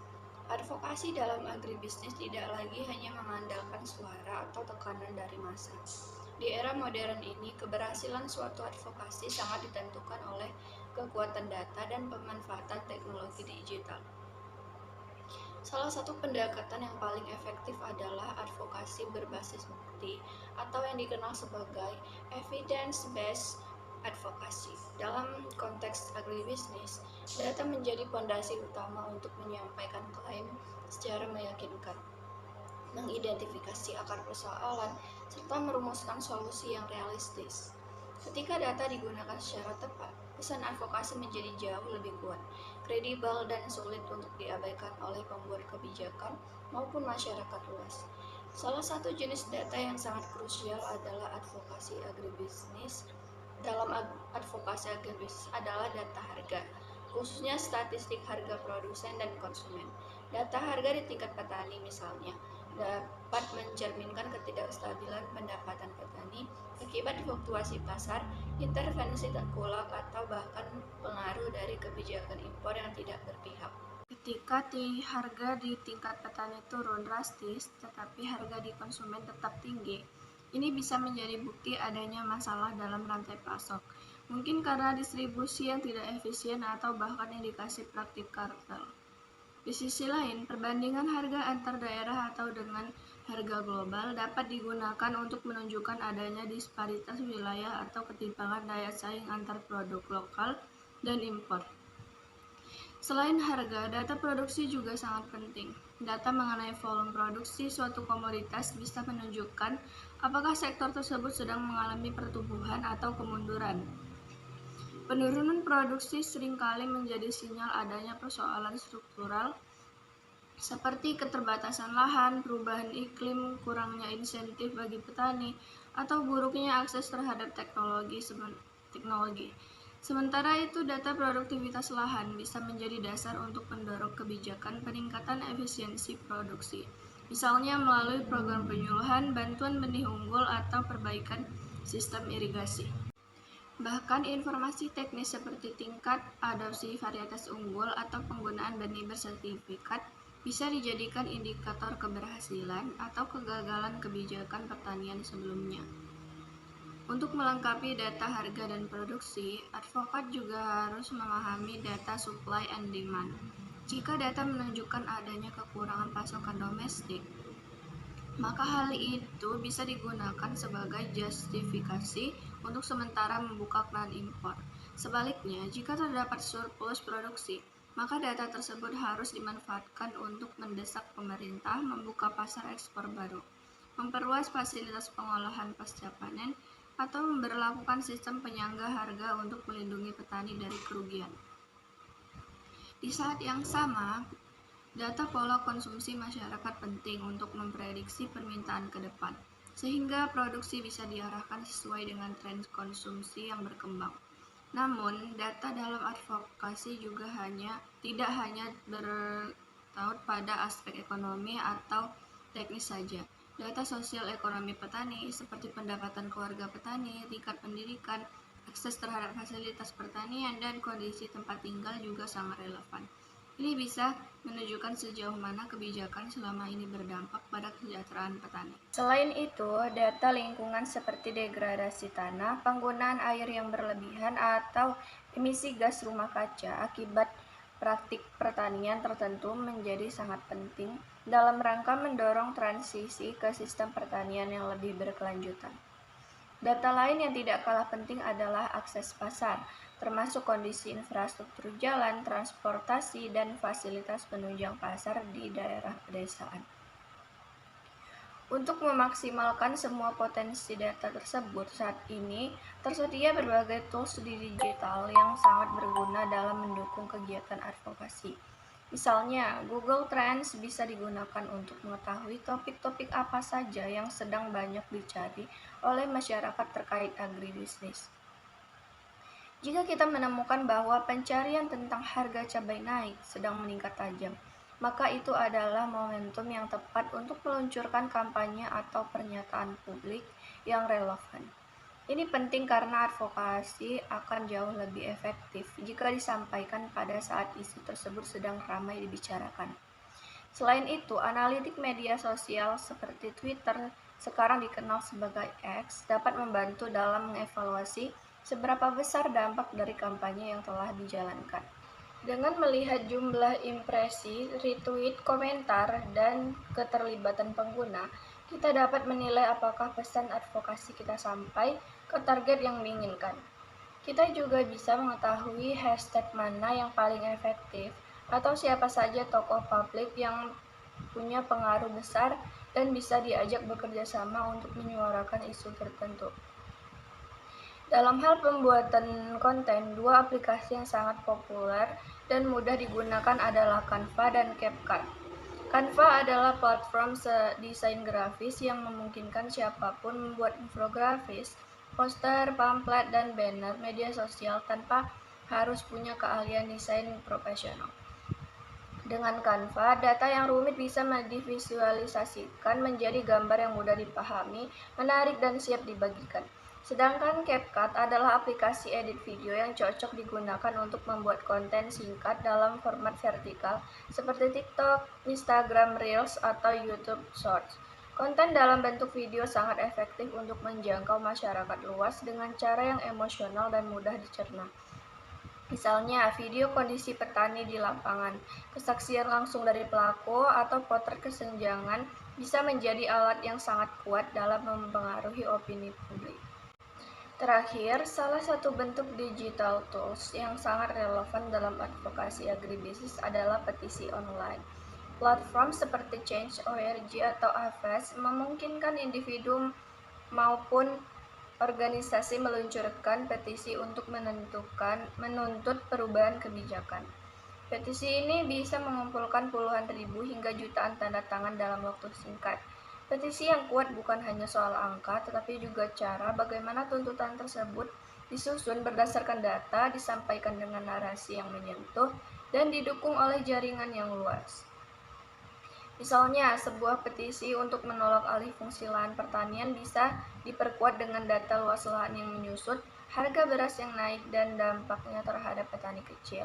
Advokasi dalam agribisnis tidak lagi hanya mengandalkan suara atau tekanan dari massa. Di era modern ini, keberhasilan suatu advokasi sangat ditentukan oleh kekuatan data dan pemanfaatan teknologi digital. Salah satu pendekatan yang paling efektif adalah advokasi berbasis bukti atau yang dikenal sebagai evidence-based advokasi. Dalam konteks agribisnis, data menjadi fondasi utama untuk menyampaikan klaim secara meyakinkan, mengidentifikasi akar persoalan, serta merumuskan solusi yang realistis. Ketika data digunakan secara tepat, pesan advokasi menjadi jauh lebih kuat, kredibel, dan sulit untuk diabaikan oleh pembuat kebijakan maupun masyarakat luas. Salah satu jenis data yang sangat krusial adalah advokasi agribisnis. Dalam advokasi agribisnis adalah data harga, khususnya statistik harga produsen dan konsumen. Data harga di tingkat petani misalnya dapat mencerminkan ketidakstabilan pendapatan petani akibat fluktuasi pasar, intervensi tengkulak, atau bahkan pengaruh dari kebijakan impor yang tidak berpihak. Ketika harga di tingkat petani turun drastis, tetapi harga di konsumen tetap tinggi, ini bisa menjadi bukti adanya masalah dalam rantai pasok. Mungkin karena distribusi yang tidak efisien atau bahkan indikasi praktik kartel. Di sisi lain, perbandingan harga antar daerah atau dengan harga global dapat digunakan untuk menunjukkan adanya disparitas wilayah atau ketimpangan daya saing antar produk lokal dan impor. Selain harga, data produksi juga sangat penting. Data mengenai volume produksi suatu komoditas bisa menunjukkan apakah sektor tersebut sedang mengalami pertumbuhan atau kemunduran. Penurunan produksi seringkali menjadi sinyal adanya persoalan struktural seperti keterbatasan lahan, perubahan iklim, kurangnya insentif bagi petani, atau buruknya akses terhadap teknologi. Sementara itu, data produktivitas lahan bisa menjadi dasar untuk mendorong kebijakan peningkatan efisiensi produksi, misalnya melalui program penyuluhan, bantuan benih unggul, atau perbaikan sistem irigasi. Bahkan informasi teknis seperti tingkat adopsi varietas unggul atau penggunaan benih bersertifikat bisa dijadikan indikator keberhasilan atau kegagalan kebijakan pertanian sebelumnya. Untuk melengkapi data harga dan produksi, advokat juga harus memahami data supply and demand. Jika data menunjukkan adanya kekurangan pasokan domestik, maka hal itu bisa digunakan sebagai justifikasi untuk sementara membuka keran impor. Sebaliknya, jika terdapat surplus produksi, maka data tersebut harus dimanfaatkan untuk mendesak pemerintah membuka pasar ekspor baru, memperluas fasilitas pengolahan pasca panen, atau memberlakukan sistem penyangga harga untuk melindungi petani dari kerugian. Di saat yang sama, data pola konsumsi masyarakat penting untuk memprediksi permintaan ke depan, sehingga produksi bisa diarahkan sesuai dengan tren konsumsi yang berkembang. Namun, data dalam advokasi juga tidak hanya bertaut pada aspek ekonomi atau teknis saja. Data sosial ekonomi petani, seperti pendapatan keluarga petani, tingkat pendidikan, akses terhadap fasilitas pertanian, dan kondisi tempat tinggal juga sangat relevan. Ini bisa menunjukkan sejauh mana kebijakan selama ini berdampak pada kesejahteraan petani. Selain itu, data lingkungan seperti degradasi tanah, penggunaan air yang berlebihan, atau emisi gas rumah kaca akibat praktik pertanian tertentu menjadi sangat penting dalam rangka mendorong transisi ke sistem pertanian yang lebih berkelanjutan. Data lain yang tidak kalah penting adalah akses pasar, termasuk kondisi infrastruktur jalan, transportasi, dan fasilitas penunjang pasar di daerah pedesaan. Untuk memaksimalkan semua potensi data tersebut, saat ini tersedia berbagai tools di digital yang sangat berguna dalam mendukung kegiatan advokasi. Misalnya, Google Trends bisa digunakan untuk mengetahui topik-topik apa saja yang sedang banyak dicari oleh masyarakat terkait agribisnis. Jika kita menemukan bahwa pencarian tentang harga cabai naik sedang meningkat tajam, maka itu adalah momentum yang tepat untuk meluncurkan kampanye atau pernyataan publik yang relevan. Ini penting karena advokasi akan jauh lebih efektif jika disampaikan pada saat isu tersebut sedang ramai dibicarakan. Selain itu, analitik media sosial seperti Twitter, sekarang dikenal sebagai X, dapat membantu dalam mengevaluasi seberapa besar dampak dari kampanye yang telah dijalankan. Dengan melihat jumlah impresi, retweet, komentar, dan keterlibatan pengguna, kita dapat menilai apakah pesan advokasi kita sampai ke target yang diinginkan. Kita juga bisa mengetahui hashtag mana yang paling efektif atau siapa saja tokoh publik yang punya pengaruh besar dan bisa diajak bekerja sama untuk menyuarakan isu tertentu. Dalam hal pembuatan konten, dua aplikasi yang sangat populer dan mudah digunakan adalah Canva dan CapCut. Canva adalah platform desain grafis yang memungkinkan siapapun membuat infografis, poster, pamflet, dan banner media sosial tanpa harus punya keahlian desain profesional. Dengan Canva, data yang rumit bisa divisualisasikan menjadi gambar yang mudah dipahami, menarik, dan siap dibagikan. Sedangkan CapCut adalah aplikasi edit video yang cocok digunakan untuk membuat konten singkat dalam format vertikal seperti TikTok, Instagram Reels, atau YouTube Shorts. Konten dalam bentuk video sangat efektif untuk menjangkau masyarakat luas dengan cara yang emosional dan mudah dicerna. Misalnya, video kondisi petani di lapangan, kesaksian langsung dari pelaku, atau potret kesenjangan bisa menjadi alat yang sangat kuat dalam mempengaruhi opini publik. Terakhir, salah satu bentuk digital tools yang sangat relevan dalam advokasi agribisnis adalah petisi online. Platform seperti Change.org atau Aves memungkinkan individu maupun organisasi meluncurkan petisi untuk menuntut perubahan kebijakan. Petisi ini bisa mengumpulkan puluhan ribu hingga jutaan tanda tangan dalam waktu singkat. Petisi yang kuat bukan hanya soal angka, tetapi juga cara bagaimana tuntutan tersebut disusun berdasarkan data, disampaikan dengan narasi yang menyentuh, dan didukung oleh jaringan yang luas. Misalnya, sebuah petisi untuk menolak alih fungsi lahan pertanian bisa diperkuat dengan data luas lahan yang menyusut, harga beras yang naik, dan dampaknya terhadap petani kecil.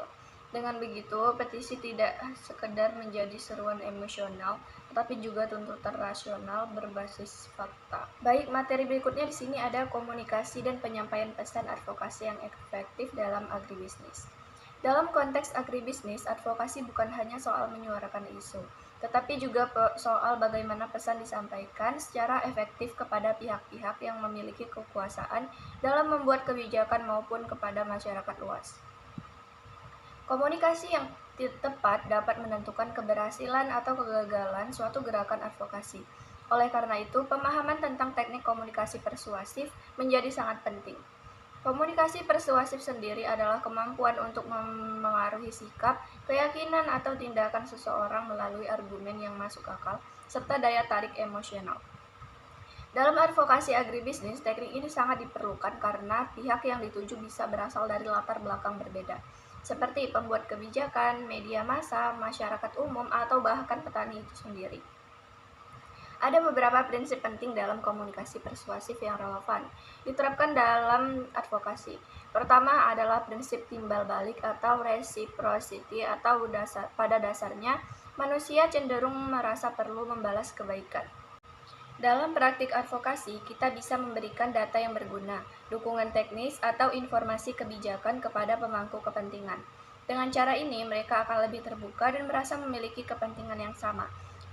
Dengan begitu, petisi tidak sekedar menjadi seruan emosional, tetapi juga tuntutan rasional berbasis fakta. Baik, materi berikutnya di sini ada komunikasi dan penyampaian pesan advokasi yang efektif dalam agribisnis. Dalam konteks agribisnis, advokasi bukan hanya soal menyuarakan isu, tetapi juga soal bagaimana pesan disampaikan secara efektif kepada pihak-pihak yang memiliki kekuasaan dalam membuat kebijakan maupun kepada masyarakat luas. Komunikasi yang tepat dapat menentukan keberhasilan atau kegagalan suatu gerakan advokasi. Oleh karena itu, pemahaman tentang teknik komunikasi persuasif menjadi sangat penting. Komunikasi persuasif sendiri adalah kemampuan untuk memengaruhi sikap, keyakinan, atau tindakan seseorang melalui argumen yang masuk akal, serta daya tarik emosional. Dalam advokasi agribisnis, teknik ini sangat diperlukan karena pihak yang dituju bisa berasal dari latar belakang berbeda, seperti pembuat kebijakan, media massa, masyarakat umum, atau bahkan petani itu sendiri. Ada beberapa prinsip penting dalam komunikasi persuasif yang relevan diterapkan dalam advokasi. Pertama adalah prinsip timbal balik atau reciprocity, atau pada dasarnya manusia cenderung merasa perlu membalas kebaikan. Dalam praktik advokasi, kita bisa memberikan data yang berguna, dukungan teknis, atau informasi kebijakan kepada pemangku kepentingan. Dengan cara ini, mereka akan lebih terbuka dan merasa memiliki kepentingan yang sama.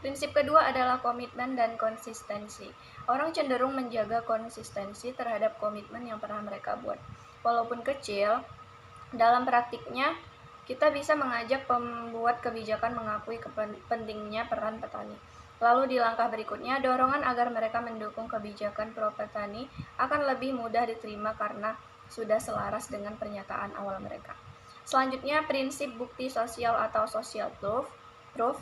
Prinsip kedua adalah komitmen dan konsistensi. Orang cenderung menjaga konsistensi terhadap komitmen yang pernah mereka buat. Walaupun kecil, dalam praktiknya, kita bisa mengajak pembuat kebijakan mengakui pentingnya peran petani. Lalu di langkah berikutnya, dorongan agar mereka mendukung kebijakan pro petani akan lebih mudah diterima karena sudah selaras dengan pernyataan awal mereka. Selanjutnya, prinsip bukti sosial atau social proof.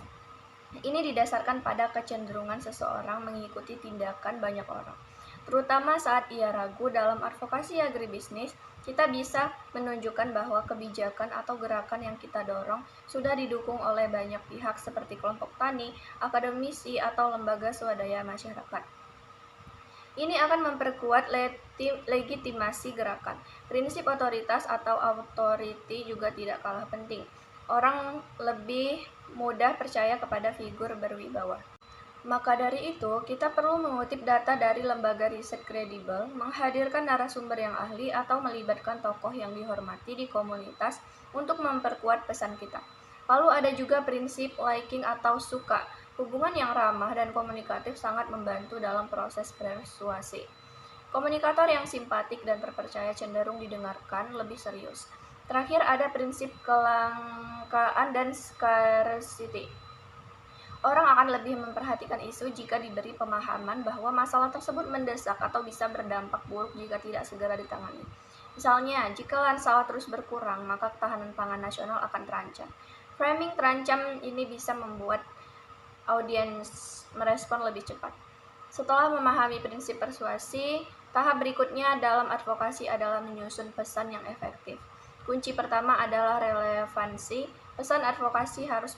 Ini didasarkan pada kecenderungan seseorang mengikuti tindakan banyak orang. Terutama saat ia ragu. Dalam advokasi agribisnis, kita bisa menunjukkan bahwa kebijakan atau gerakan yang kita dorong sudah didukung oleh banyak pihak seperti kelompok tani, akademisi, atau lembaga swadaya masyarakat. Ini akan memperkuat legitimasi gerakan. Prinsip otoritas atau authority juga tidak kalah penting. Orang lebih mudah percaya kepada figur berwibawa. Maka dari itu, kita perlu mengutip data dari lembaga riset kredibel, menghadirkan narasumber yang ahli, atau melibatkan tokoh yang dihormati di komunitas untuk memperkuat pesan kita. Lalu ada juga prinsip liking atau suka. Hubungan yang ramah dan komunikatif sangat membantu dalam proses persuasi. Komunikator yang simpatik dan terpercaya cenderung didengarkan lebih serius. Terakhir ada prinsip kelangkaan dan scarcity. Orang akan lebih memperhatikan isu jika diberi pemahaman bahwa masalah tersebut mendesak atau bisa berdampak buruk jika tidak segera ditangani. Misalnya, jika lahan sawah terus berkurang, maka ketahanan pangan nasional akan terancam. Framing terancam ini bisa membuat audiens merespon lebih cepat. Setelah memahami prinsip persuasi, tahap berikutnya dalam advokasi adalah menyusun pesan yang efektif. Kunci pertama adalah relevansi. Pesan advokasi harus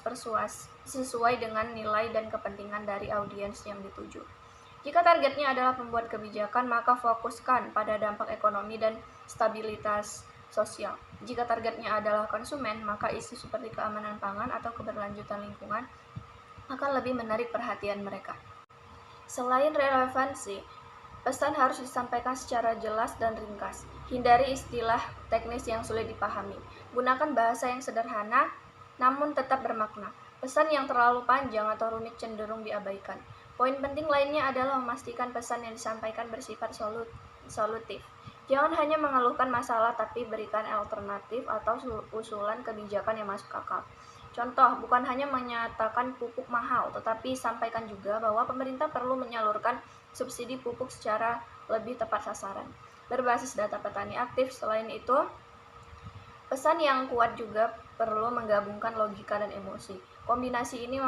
sesuai dengan nilai dan kepentingan dari audiens yang dituju. Jika targetnya adalah pembuat kebijakan, maka fokuskan pada dampak ekonomi dan stabilitas sosial. Jika targetnya adalah konsumen, maka isu seperti keamanan pangan atau keberlanjutan lingkungan akan lebih menarik perhatian mereka. Selain relevansi, pesan harus disampaikan secara jelas dan ringkas. Hindari istilah teknis yang sulit dipahami. Gunakan bahasa yang sederhana, namun tetap bermakna. Pesan yang terlalu panjang atau rumit cenderung diabaikan. Poin penting lainnya adalah memastikan pesan yang disampaikan bersifat solutif. Jangan hanya mengeluhkan masalah, tapi berikan alternatif atau usulan kebijakan yang masuk akal. Contoh, bukan hanya menyatakan pupuk mahal, tetapi sampaikan juga bahwa pemerintah perlu menyalurkan subsidi pupuk secara lebih tepat sasaran, berbasis data petani aktif. Selain itu, pesan yang kuat juga perlu menggabungkan logika dan emosi. Kombinasi ini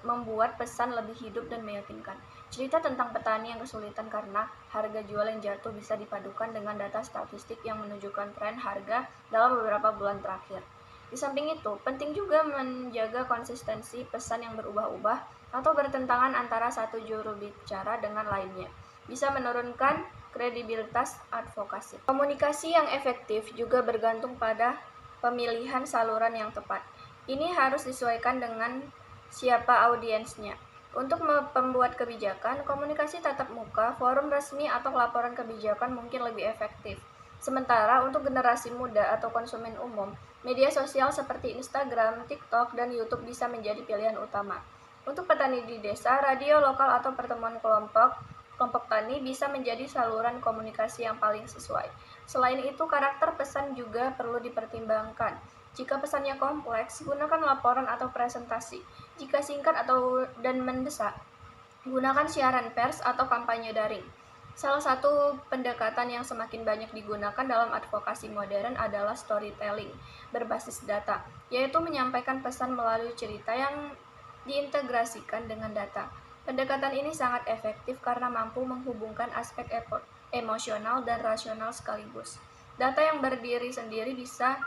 membuat pesan lebih hidup dan meyakinkan. Cerita tentang petani yang kesulitan karena harga jual yang jatuh bisa dipadukan dengan data statistik yang menunjukkan tren harga dalam beberapa bulan terakhir. Di samping itu, penting juga menjaga konsistensi pesan yang berubah-ubah atau bertentangan antara satu juru bicara dengan lainnya. Bisa menurunkan kredibilitas advokasi. Komunikasi yang efektif juga bergantung pada pemilihan saluran yang tepat. Ini harus disesuaikan dengan siapa audiensnya. Untuk pembuat kebijakan, komunikasi tatap muka, forum resmi, atau laporan kebijakan mungkin lebih efektif. Sementara untuk generasi muda atau konsumen umum, media sosial seperti Instagram, TikTok, dan YouTube bisa menjadi pilihan utama. Untuk petani di desa, radio lokal atau pertemuan kelompok tani bisa menjadi saluran komunikasi yang paling sesuai. Selain itu, karakter pesan juga perlu dipertimbangkan. Jika pesannya kompleks, gunakan laporan atau presentasi. Jika singkat dan mendesak, gunakan siaran pers atau kampanye daring. Salah satu pendekatan yang semakin banyak digunakan dalam advokasi modern adalah storytelling berbasis data, yaitu menyampaikan pesan melalui cerita yang diintegrasikan dengan data. Pendekatan ini sangat efektif karena mampu menghubungkan aspek emosional dan rasional sekaligus. Data yang berdiri sendiri bisa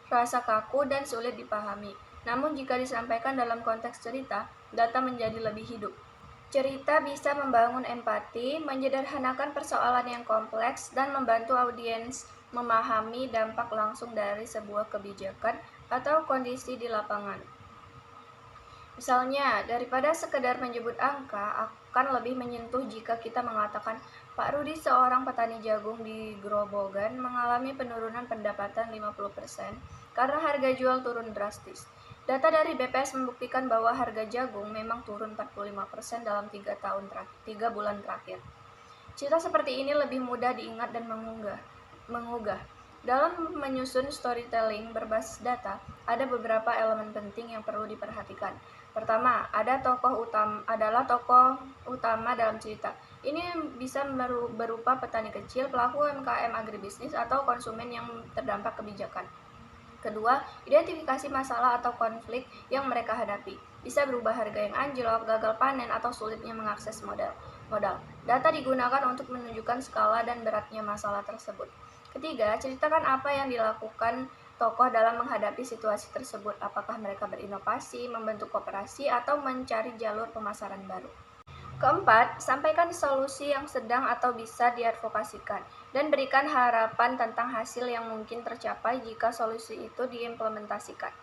terasa kaku dan sulit dipahami. Namun jika disampaikan dalam konteks cerita, data menjadi lebih hidup. Cerita bisa membangun empati, menyederhanakan persoalan yang kompleks, dan membantu audiens memahami dampak langsung dari sebuah kebijakan atau kondisi di lapangan. Misalnya, daripada sekedar menyebut angka, akan lebih menyentuh jika kita mengatakan, Pak Rudi, seorang petani jagung di Grobogan, mengalami penurunan pendapatan 50% karena harga jual turun drastis. Data dari BPS membuktikan bahwa harga jagung memang turun 45% dalam 3 bulan terakhir. Cerita seperti ini lebih mudah diingat dan mengugah. Dalam menyusun storytelling berbasis data, ada beberapa elemen penting yang perlu diperhatikan. Pertama, adalah tokoh utama dalam cerita. Ini bisa berupa petani kecil, pelaku UMKM agribisnis, atau konsumen yang terdampak kebijakan. Kedua, identifikasi masalah atau konflik yang mereka hadapi. Bisa berubah harga yang anjlok, gagal panen, atau sulitnya mengakses modal. Data digunakan untuk menunjukkan skala dan beratnya masalah tersebut. Ketiga, ceritakan apa yang dilakukan tokoh dalam menghadapi situasi tersebut. Apakah mereka berinovasi, membentuk koperasi, atau mencari jalur pemasaran baru. Keempat, sampaikan solusi yang sedang atau bisa diadvokasikan, dan berikan harapan tentang hasil yang mungkin tercapai jika solusi itu diimplementasikan.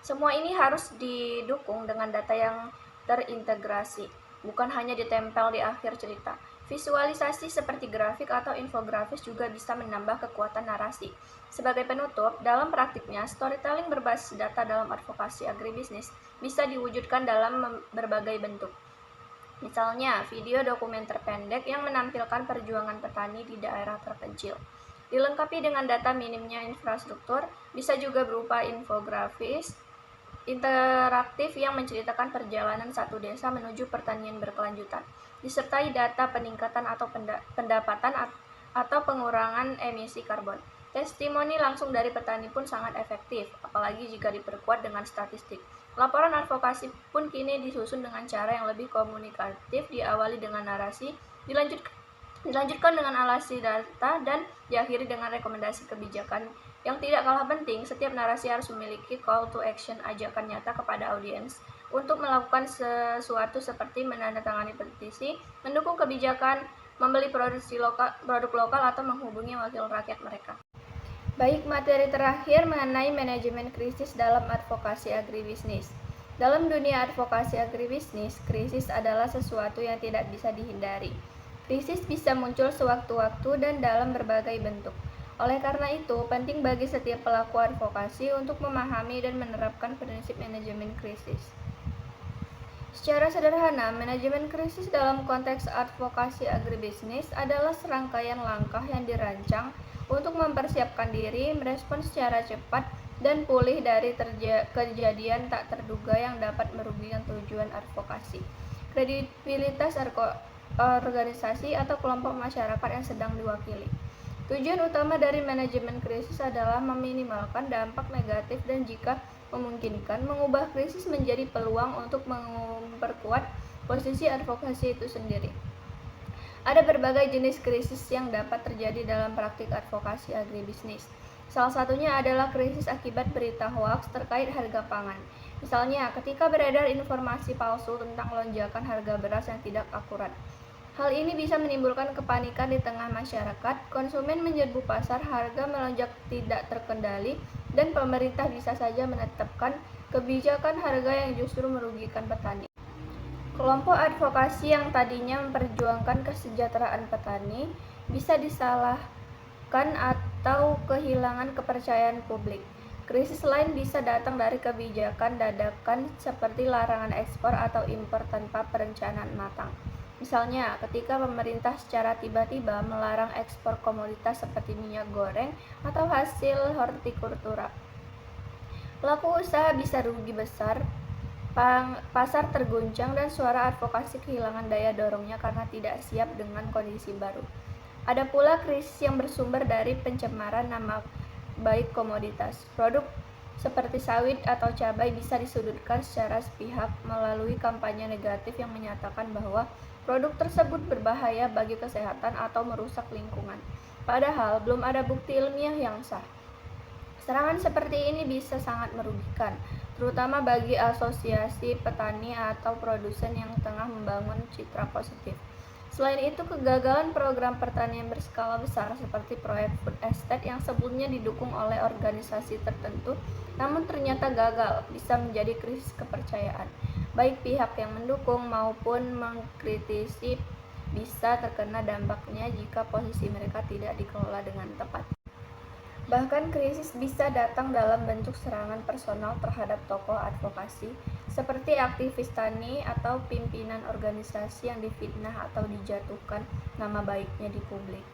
Semua ini harus didukung dengan data yang terintegrasi, bukan hanya ditempel di akhir cerita. Visualisasi seperti grafik atau infografis juga bisa menambah kekuatan narasi. Sebagai penutup, dalam praktiknya, storytelling berbasis data dalam advokasi agribisnis bisa diwujudkan dalam berbagai bentuk. Misalnya, video dokumenter pendek yang menampilkan perjuangan petani di daerah terpencil. Dilengkapi dengan data minimnya infrastruktur, bisa juga berupa infografis interaktif yang menceritakan perjalanan satu desa menuju pertanian berkelanjutan, disertai data peningkatan atau pendapatan atau pengurangan emisi karbon. Testimoni langsung dari petani pun sangat efektif, apalagi jika diperkuat dengan statistik. Laporan advokasi pun kini disusun dengan cara yang lebih komunikatif, diawali dengan narasi, dilanjutkan dengan analisis data, dan diakhiri dengan rekomendasi kebijakan. Yang tidak kalah penting, setiap narasi harus memiliki call to action, ajakan nyata kepada audiens untuk melakukan sesuatu seperti menandatangani petisi, mendukung kebijakan, membeli produk lokal, atau menghubungi wakil rakyat mereka. Baik, materi terakhir mengenai manajemen krisis dalam advokasi agribisnis. Dalam dunia advokasi agribisnis, krisis adalah sesuatu yang tidak bisa dihindari. Krisis bisa muncul sewaktu-waktu dan dalam berbagai bentuk. Oleh karena itu, penting bagi setiap pelaku advokasi untuk memahami dan menerapkan prinsip manajemen krisis. Secara sederhana, manajemen krisis dalam konteks advokasi agribisnis adalah serangkaian langkah yang dirancang untuk mempersiapkan diri, merespons secara cepat, dan pulih dari kejadian tak terduga yang dapat merugikan tujuan advokasi, kredibilitas organisasi, atau kelompok masyarakat yang sedang diwakili. Tujuan utama dari manajemen krisis adalah meminimalkan dampak negatif dan jika memungkinkan mengubah krisis menjadi peluang untuk memperkuat posisi advokasi itu sendiri. Ada berbagai jenis krisis yang dapat terjadi dalam praktik advokasi agribisnis. Salah satunya adalah krisis akibat berita hoaks terkait harga pangan. Misalnya, ketika beredar informasi palsu tentang lonjakan harga beras yang tidak akurat. Hal ini bisa menimbulkan kepanikan di tengah masyarakat, konsumen menyerbu pasar, harga melonjak tidak terkendali, dan pemerintah bisa saja menetapkan kebijakan harga yang justru merugikan petani. Kelompok advokasi yang tadinya memperjuangkan kesejahteraan petani bisa disalahkan atau kehilangan kepercayaan publik. Krisis lain bisa datang dari kebijakan dadakan seperti larangan ekspor atau impor tanpa perencanaan matang. Misalnya, ketika pemerintah secara tiba-tiba melarang ekspor komoditas seperti minyak goreng atau hasil hortikultura. Pelaku usaha bisa rugi besar, pasar terguncang, dan suara advokasi kehilangan daya dorongnya karena tidak siap dengan kondisi baru. Ada pula krisis yang bersumber dari pencemaran nama baik komoditas. Produk seperti sawit atau cabai bisa disudutkan secara sepihak melalui kampanye negatif yang menyatakan bahwa produk tersebut berbahaya bagi kesehatan atau merusak lingkungan. Padahal belum ada bukti ilmiah yang sah. Serangan seperti ini bisa sangat merugikan, terutama bagi asosiasi petani atau produsen yang tengah membangun citra positif. Selain itu, kegagalan program pertanian berskala besar seperti proyek food estate yang sebelumnya didukung oleh organisasi tertentu namun ternyata gagal bisa menjadi krisis kepercayaan. Baik pihak yang mendukung maupun mengkritisi bisa terkena dampaknya jika posisi mereka tidak dikelola dengan tepat. Bahkan krisis bisa datang dalam bentuk serangan personal terhadap tokoh advokasi, seperti aktivis tani atau pimpinan organisasi yang difitnah atau dijatuhkan nama baiknya di publik.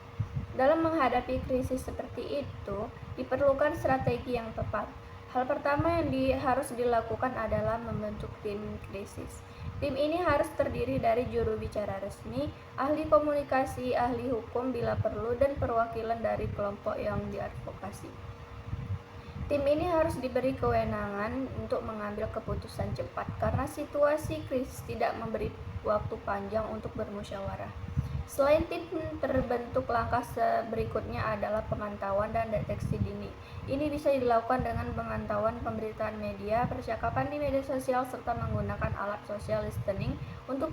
Dalam menghadapi krisis seperti itu, diperlukan strategi yang tepat. Hal pertama yang harus dilakukan adalah membentuk tim krisis. Tim ini harus terdiri dari juru bicara resmi, ahli komunikasi, ahli hukum bila perlu, dan perwakilan dari kelompok yang diadvokasi. Tim ini harus diberi kewenangan untuk mengambil keputusan cepat karena situasi krisis tidak memberi waktu panjang untuk bermusyawarah. Selain tim terbentuk, langkah berikutnya adalah pemantauan dan deteksi dini. Ini bisa dilakukan dengan pemantauan pemberitaan media, percakapan di media sosial, serta menggunakan alat social listening untuk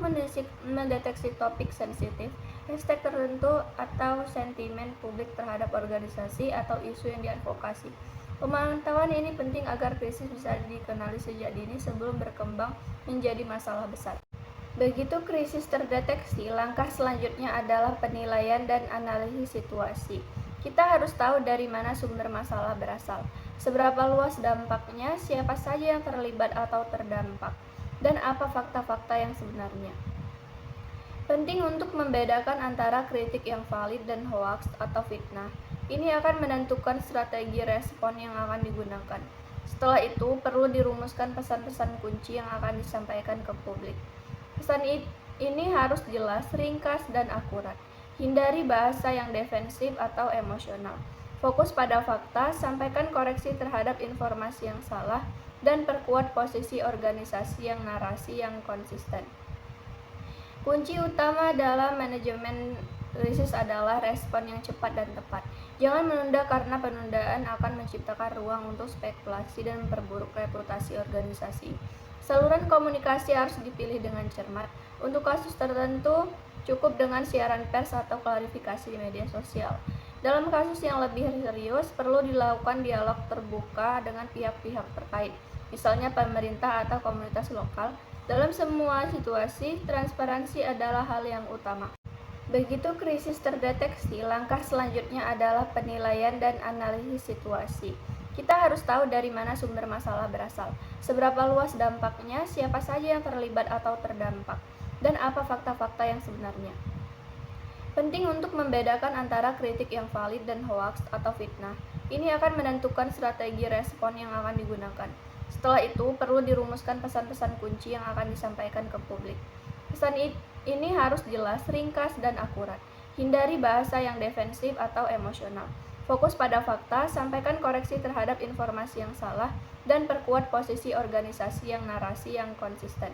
mendeteksi topik sensitif, hashtag tertentu, atau sentimen publik terhadap organisasi atau isu yang diadvokasi. Pemantauan ini penting agar krisis bisa dikenali sejak dini sebelum berkembang menjadi masalah besar. Begitu krisis terdeteksi, langkah selanjutnya adalah penilaian dan analisis situasi. Kita harus tahu dari mana sumber masalah berasal, seberapa luas dampaknya, siapa saja yang terlibat atau terdampak, dan apa fakta-fakta yang sebenarnya. Penting untuk membedakan antara kritik yang valid dan hoaks atau fitnah. Ini akan menentukan strategi respon yang akan digunakan. Setelah itu, perlu dirumuskan pesan-pesan kunci yang akan disampaikan ke publik. Pesan ini harus jelas, ringkas, dan akurat. Hindari bahasa yang defensif atau emosional. Fokus pada fakta, sampaikan koreksi terhadap informasi yang salah, dan perkuat posisi organisasi yang narasi yang konsisten. Kunci utama dalam manajemen krisis adalah respon yang cepat dan tepat. Jangan menunda karena penundaan akan menciptakan ruang untuk spekulasi dan memperburuk reputasi organisasi. Saluran komunikasi harus dipilih dengan cermat. Untuk kasus tertentu, cukup dengan siaran pers atau klarifikasi di media sosial. Dalam kasus yang lebih serius, perlu dilakukan dialog terbuka dengan pihak-pihak terkait, misalnya pemerintah atau komunitas lokal. Dalam semua situasi, transparansi adalah hal yang utama. Begitu krisis terdeteksi, langkah selanjutnya adalah penilaian dan analisis situasi. Kita harus tahu dari mana sumber masalah berasal, seberapa luas dampaknya, siapa saja yang terlibat atau terdampak, dan apa fakta-fakta yang sebenarnya. Penting untuk membedakan antara kritik yang valid dan hoaks atau fitnah. Ini akan menentukan strategi respon yang akan digunakan. Setelah itu, perlu dirumuskan pesan-pesan kunci yang akan disampaikan ke publik. Pesan ini harus jelas, ringkas, dan akurat. Hindari bahasa yang defensif atau emosional. Fokus pada fakta, sampaikan koreksi terhadap informasi yang salah, dan perkuat posisi organisasi yang narasi yang konsisten.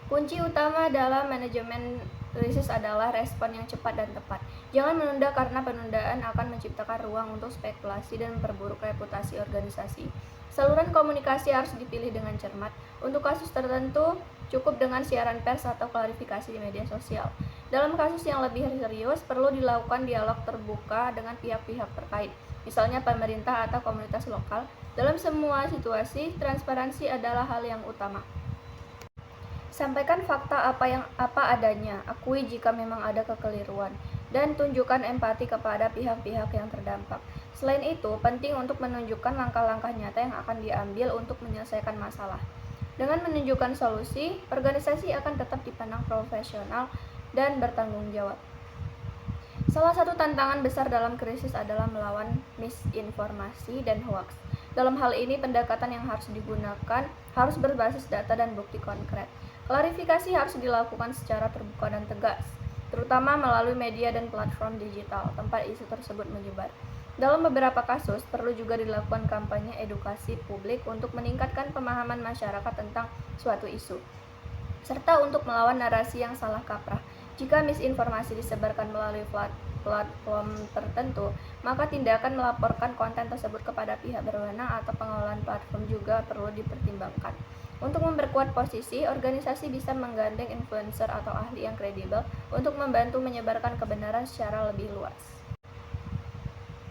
Kunci utama dalam manajemen krisis adalah respon yang cepat dan tepat. Jangan menunda karena penundaan akan menciptakan ruang untuk spekulasi dan memperburuk reputasi organisasi. Saluran komunikasi harus dipilih dengan cermat. Untuk kasus tertentu, cukup dengan siaran pers atau klarifikasi di media sosial. Dalam kasus yang lebih serius, perlu dilakukan dialog terbuka dengan pihak-pihak terkait, misalnya pemerintah atau komunitas lokal. Dalam semua situasi, transparansi adalah hal yang utama. Sampaikan fakta apa adanya, akui jika memang ada kekeliruan, dan tunjukkan empati kepada pihak-pihak yang terdampak. Selain itu, penting untuk menunjukkan langkah-langkah nyata yang akan diambil untuk menyelesaikan masalah. Dengan menunjukkan solusi, organisasi akan tetap dipandang profesional dan bertanggung jawab. Salah satu tantangan besar dalam krisis adalah melawan misinformasi dan hoaks. Dalam hal ini, pendekatan yang harus digunakan harus berbasis data dan bukti konkret. Klarifikasi harus dilakukan secara terbuka dan tegas, terutama melalui media dan platform digital tempat isu tersebut menyebar. Dalam beberapa kasus, perlu juga dilakukan kampanye edukasi publik untuk meningkatkan pemahaman masyarakat tentang suatu isu, serta untuk melawan narasi yang salah kaprah. Jika misinformasi disebarkan melalui platform tertentu, maka tindakan melaporkan konten tersebut kepada pihak berwenang atau pengelolaan platform juga perlu dipertimbangkan. Untuk memperkuat posisi, organisasi bisa menggandeng influencer atau ahli yang kredibel untuk membantu menyebarkan kebenaran secara lebih luas.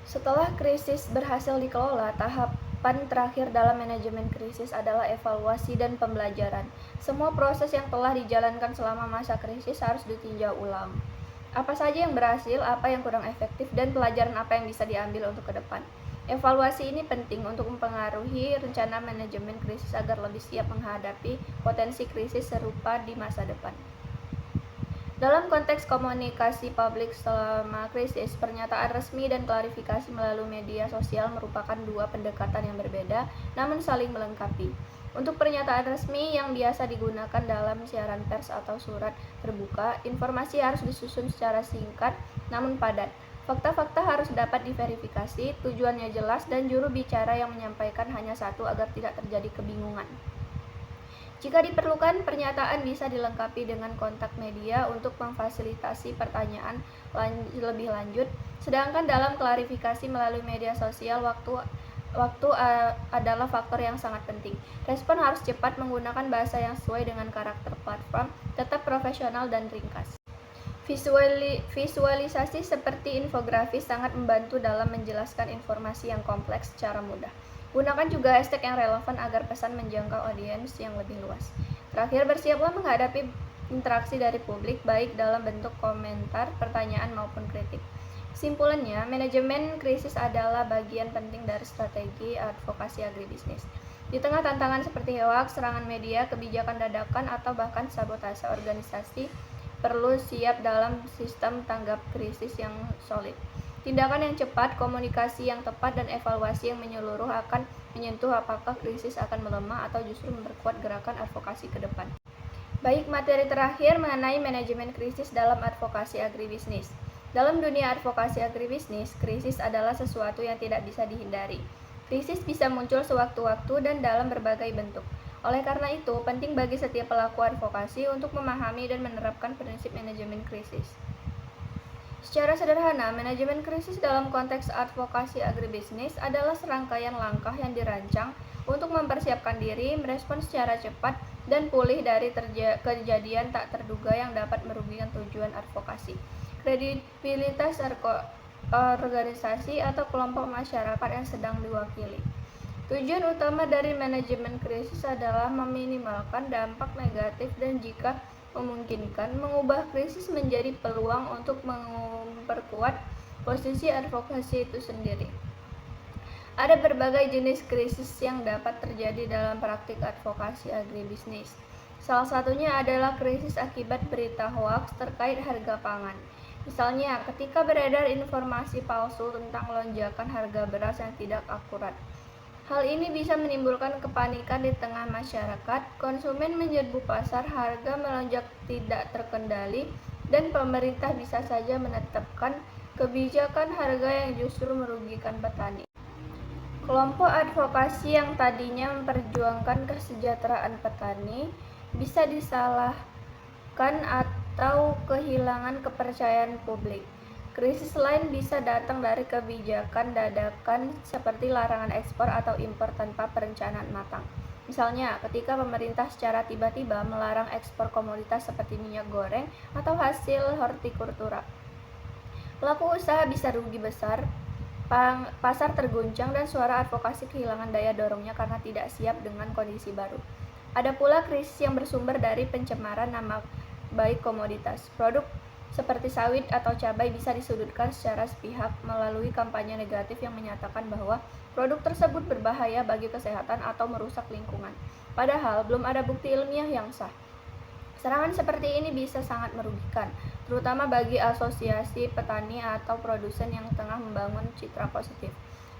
Setelah krisis berhasil dikelola, tahapan terakhir dalam manajemen krisis adalah evaluasi dan pembelajaran. Semua proses yang telah dijalankan selama masa krisis harus ditinjau ulang. Apa saja yang berhasil, apa yang kurang efektif, dan pelajaran apa yang bisa diambil untuk ke depan. Evaluasi ini penting untuk mempengaruhi rencana manajemen krisis agar lebih siap menghadapi potensi krisis serupa di masa depan. Dalam konteks komunikasi publik selama krisis, pernyataan resmi dan klarifikasi melalui media sosial merupakan dua pendekatan yang berbeda, namun saling melengkapi. Untuk pernyataan resmi yang biasa digunakan dalam siaran pers atau surat terbuka, informasi harus disusun secara singkat namun padat. Fakta-fakta harus dapat diverifikasi, tujuannya jelas, dan juru bicara yang menyampaikan hanya satu agar tidak terjadi kebingungan. Jika diperlukan, pernyataan bisa dilengkapi dengan kontak media untuk memfasilitasi pertanyaan lebih lanjut, sedangkan dalam klarifikasi melalui media sosial waktu adalah faktor yang sangat penting. Respon harus cepat, menggunakan bahasa yang sesuai dengan karakter platform, tetap profesional dan ringkas. Visualisasi seperti infografis sangat membantu dalam menjelaskan informasi yang kompleks secara mudah. Gunakan juga hashtag yang relevan agar pesan menjangkau audiens yang lebih luas. Terakhir, bersiaplah menghadapi interaksi dari publik, baik dalam bentuk komentar, pertanyaan, maupun kritik. Kesimpulannya, manajemen krisis adalah bagian penting dari strategi advokasi agribisnis. Di tengah tantangan seperti hoaks, serangan media, kebijakan dadakan, atau bahkan sabotase organisasi, perlu siap dalam sistem tanggap krisis yang solid. Tindakan yang cepat, komunikasi yang tepat, dan evaluasi yang menyeluruh akan menyentuh apakah krisis akan melemah atau justru memperkuat gerakan advokasi ke depan. Baik, materi terakhir mengenai manajemen krisis dalam advokasi agribisnis. Dalam dunia advokasi agribisnis, krisis adalah sesuatu yang tidak bisa dihindari. Krisis bisa muncul sewaktu-waktu dan dalam berbagai bentuk. Oleh karena itu, penting bagi setiap pelaku advokasi untuk memahami dan menerapkan prinsip manajemen krisis. Secara sederhana, manajemen krisis dalam konteks advokasi agribisnis adalah serangkaian langkah yang dirancang untuk mempersiapkan diri, merespon secara cepat, dan pulih dari kejadian tak terduga yang dapat merugikan tujuan advokasi, kredibilitas organisasi atau kelompok masyarakat yang sedang diwakili. Tujuan utama dari manajemen krisis adalah meminimalkan dampak negatif dan jika memungkinkan mengubah krisis menjadi peluang untuk memperkuat posisi advokasi itu sendiri. Ada berbagai jenis krisis yang dapat terjadi dalam praktik advokasi agribisnis. Salah satunya adalah krisis akibat berita hoaks terkait harga pangan. Misalnya, ketika beredar informasi palsu tentang lonjakan harga beras yang tidak akurat. Hal ini bisa menimbulkan kepanikan di tengah masyarakat, konsumen menyerbu pasar, harga melonjak tidak terkendali, dan pemerintah bisa saja menetapkan kebijakan harga yang justru merugikan petani. Kelompok advokasi yang tadinya memperjuangkan kesejahteraan petani bisa disalahkan atau kehilangan kepercayaan publik. Krisis lain bisa datang dari kebijakan dadakan seperti larangan ekspor atau impor tanpa perencanaan matang. Misalnya, ketika pemerintah secara tiba-tiba melarang ekspor komoditas seperti minyak goreng atau hasil hortikultura. Pelaku usaha bisa rugi besar, pasar terguncang, dan suara advokasi kehilangan daya dorongnya karena tidak siap dengan kondisi baru. Ada pula krisis yang bersumber dari pencemaran nama baik komoditas. Produk seperti sawit atau cabai bisa disudutkan secara sepihak melalui kampanye negatif yang menyatakan bahwa produk tersebut berbahaya bagi kesehatan atau merusak lingkungan. Padahal belum ada bukti ilmiah yang sah. Serangan seperti ini bisa sangat merugikan, terutama bagi asosiasi petani atau produsen yang tengah membangun citra positif.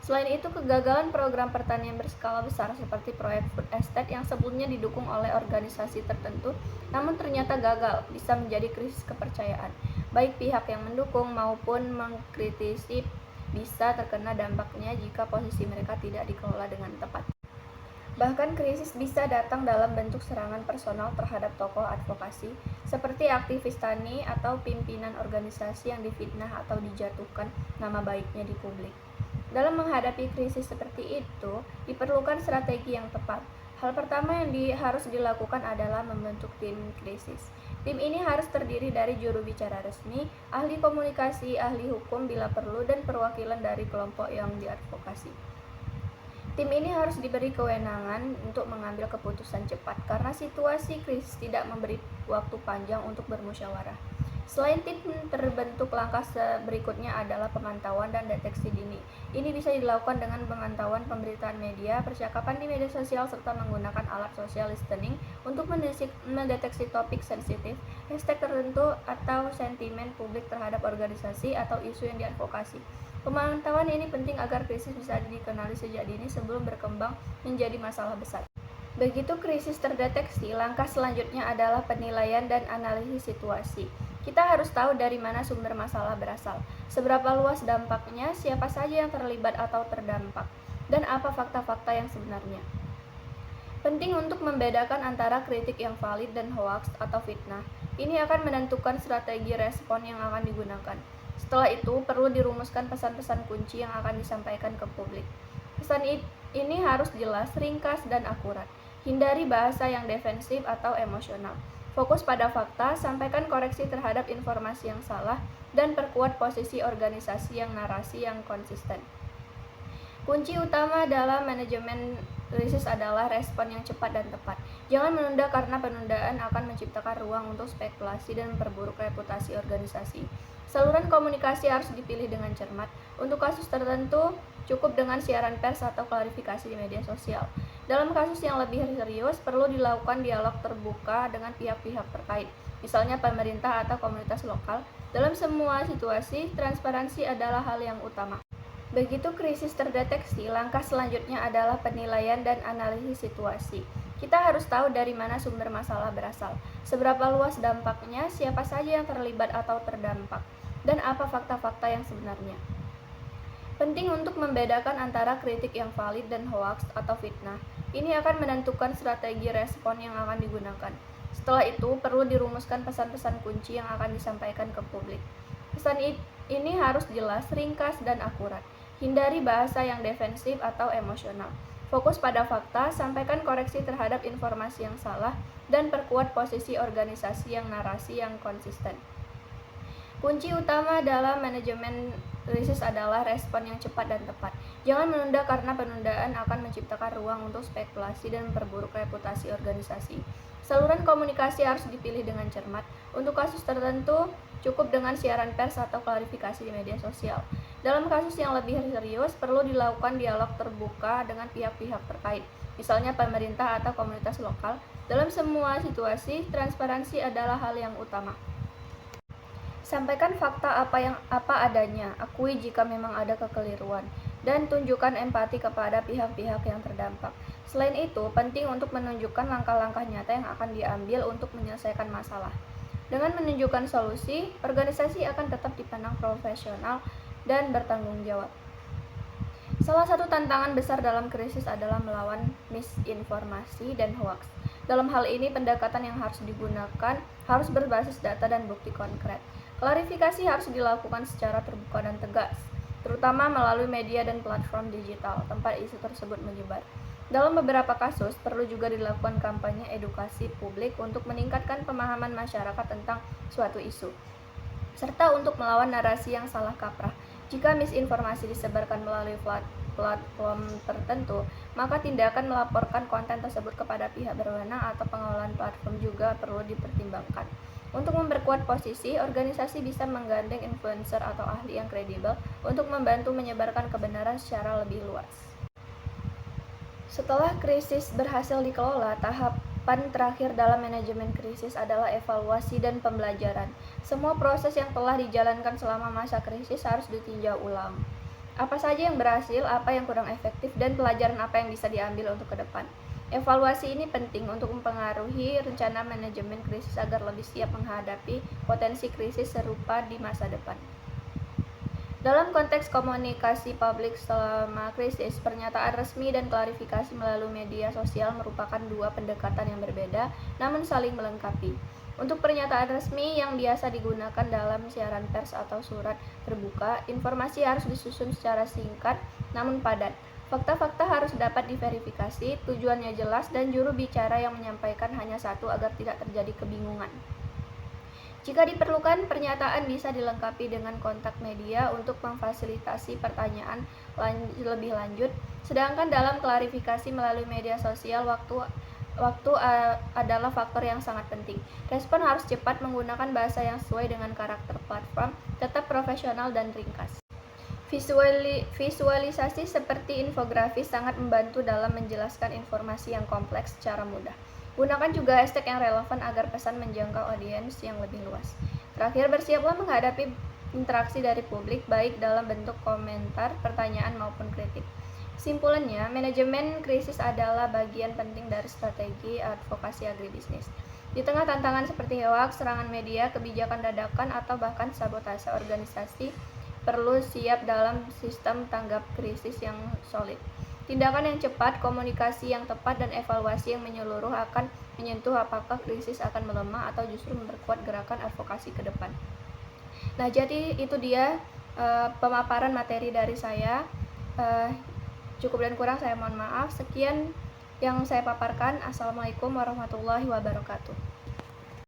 Selain itu, kegagalan program pertanian berskala besar seperti proyek food estate yang sebelumnya didukung oleh organisasi tertentu, namun ternyata gagal, bisa menjadi krisis kepercayaan. Baik pihak yang mendukung maupun mengkritisi bisa terkena dampaknya jika posisi mereka tidak dikelola dengan tepat. Bahkan krisis bisa datang dalam bentuk serangan personal terhadap tokoh advokasi, seperti aktivis tani atau pimpinan organisasi yang difitnah atau dijatuhkan nama baiknya di publik. Dalam menghadapi krisis seperti itu, diperlukan strategi yang tepat. Hal pertama yang harus dilakukan adalah membentuk tim krisis. Tim ini harus terdiri dari juru bicara resmi, ahli komunikasi, ahli hukum bila perlu, dan perwakilan dari kelompok yang diadvokasi. Tim ini harus diberi kewenangan untuk mengambil keputusan cepat karena situasi krisis tidak memberi waktu panjang untuk bermusyawarah. Selain tim terbentuk, langkah berikutnya adalah pemantauan dan deteksi dini. Ini bisa dilakukan dengan pemantauan pemberitaan media, percakapan di media sosial, serta menggunakan alat social listening untuk mendeteksi topik sensitif, hashtag tertentu, atau sentimen publik terhadap organisasi atau isu yang diadvokasi. Pemantauan ini penting agar krisis bisa dikenali sejak dini sebelum berkembang menjadi masalah besar. Begitu krisis terdeteksi, langkah selanjutnya adalah penilaian dan analisis situasi. Kita harus tahu dari mana sumber masalah berasal, seberapa luas dampaknya, siapa saja yang terlibat atau terdampak, dan apa fakta-fakta yang sebenarnya. Penting untuk membedakan antara kritik yang valid dan hoaks atau fitnah. Ini akan menentukan strategi respon yang akan digunakan. Setelah itu, perlu dirumuskan pesan-pesan kunci yang akan disampaikan ke publik. Pesan ini harus jelas, ringkas, dan akurat. Hindari bahasa yang defensif atau emosional. Fokus pada fakta, sampaikan koreksi terhadap informasi yang salah, dan perkuat posisi organisasi yang narasi yang konsisten. Kunci utama dalam manajemen krisis adalah respon yang cepat dan tepat. Jangan menunda karena penundaan akan menciptakan ruang untuk spekulasi dan memperburuk reputasi organisasi. Saluran komunikasi harus dipilih dengan cermat. Untuk kasus tertentu, cukup dengan siaran pers atau klarifikasi di media sosial. Dalam kasus yang lebih serius, perlu dilakukan dialog terbuka dengan pihak-pihak terkait, misalnya pemerintah atau komunitas lokal. Dalam semua situasi, transparansi adalah hal yang utama. Begitu krisis terdeteksi, langkah selanjutnya adalah penilaian dan analisis situasi. Kita harus tahu dari mana sumber masalah berasal, seberapa luas dampaknya, siapa saja yang terlibat atau terdampak, dan apa fakta-fakta yang sebenarnya. Penting untuk membedakan antara kritik yang valid dan hoaks atau fitnah. Ini akan menentukan strategi respon yang akan digunakan. Setelah itu, perlu dirumuskan pesan-pesan kunci yang akan disampaikan ke publik. Pesan ini harus jelas, ringkas, dan akurat. Hindari bahasa yang defensif atau emosional. Fokus pada fakta, sampaikan koreksi terhadap informasi yang salah, dan perkuat posisi organisasi yang narasi yang konsisten. Kunci utama dalam manajemen krisis adalah respon yang cepat dan tepat. Jangan menunda karena penundaan akan menciptakan ruang untuk spekulasi dan memperburuk reputasi organisasi. Saluran komunikasi harus dipilih dengan cermat. Untuk kasus tertentu, cukup dengan siaran pers atau klarifikasi di media sosial. Dalam kasus yang lebih serius, perlu dilakukan dialog terbuka dengan pihak-pihak terkait, misalnya pemerintah atau komunitas lokal. Dalam semua situasi, transparansi adalah hal yang utama. Sampaikan fakta apa adanya, akui jika memang ada kekeliruan, dan tunjukkan empati kepada pihak-pihak yang terdampak. Selain itu, penting untuk menunjukkan langkah-langkah nyata yang akan diambil untuk menyelesaikan masalah. Dengan menunjukkan solusi, organisasi akan tetap dipandang profesional dan bertanggung jawab. Salah satu tantangan besar dalam krisis adalah melawan misinformasi dan hoaks. Dalam hal ini, pendekatan yang harus digunakan harus berbasis data dan bukti konkret. Klarifikasi harus dilakukan secara terbuka dan tegas, terutama melalui media dan platform digital tempat isu tersebut menyebar. Dalam beberapa kasus, perlu juga dilakukan kampanye edukasi publik untuk meningkatkan pemahaman masyarakat tentang suatu isu, serta untuk melawan narasi yang salah kaprah. Jika misinformasi disebarkan melalui platform tertentu, maka tindakan melaporkan konten tersebut kepada pihak berwenang atau pengelolaan platform juga perlu dipertimbangkan. Untuk memperkuat posisi, organisasi bisa menggandeng influencer atau ahli yang kredibel untuk membantu menyebarkan kebenaran secara lebih luas. Setelah krisis berhasil dikelola, tahapan terakhir dalam manajemen krisis adalah evaluasi dan pembelajaran. Semua proses yang telah dijalankan selama masa krisis harus ditinjau ulang. Apa saja yang berhasil, apa yang kurang efektif, dan pelajaran apa yang bisa diambil untuk ke depan. Evaluasi ini penting untuk mempengaruhi rencana manajemen krisis agar lebih siap menghadapi potensi krisis serupa di masa depan. Dalam konteks komunikasi publik selama krisis, pernyataan resmi dan klarifikasi melalui media sosial merupakan dua pendekatan yang berbeda, namun saling melengkapi. Untuk pernyataan resmi yang biasa digunakan dalam siaran pers atau surat terbuka, informasi harus disusun secara singkat namun padat. Fakta-fakta harus dapat diverifikasi, tujuannya jelas, dan juru bicara yang menyampaikan hanya satu agar tidak terjadi kebingungan. Jika diperlukan, pernyataan bisa dilengkapi dengan kontak media untuk memfasilitasi pertanyaan lebih lanjut. Sedangkan dalam klarifikasi melalui media sosial, waktu waktu adalah faktor yang sangat penting. Respon harus cepat, menggunakan bahasa yang sesuai dengan karakter platform, tetap profesional dan ringkas. Visualisasi seperti infografis sangat membantu dalam menjelaskan informasi yang kompleks secara mudah. Gunakan juga hashtag yang relevan agar pesan menjangkau audiens yang lebih luas. Terakhir, bersiaplah menghadapi interaksi dari publik, baik dalam bentuk komentar, pertanyaan, maupun kritik. Simpulannya, manajemen krisis adalah bagian penting dari strategi advokasi agribisnis. Di tengah tantangan seperti hoaks, serangan media, kebijakan dadakan, atau bahkan sabotase organisasi, perlu siap dalam sistem tanggap krisis yang solid. Tindakan yang cepat, komunikasi yang tepat, dan evaluasi yang menyeluruh akan menyentuh apakah krisis akan melemah atau justru memperkuat gerakan advokasi ke depan. Nah, jadi itu dia pemaparan materi dari saya. Cukup dan kurang saya mohon maaf. Sekian yang saya paparkan. Assalamualaikum warahmatullahi wabarakatuh.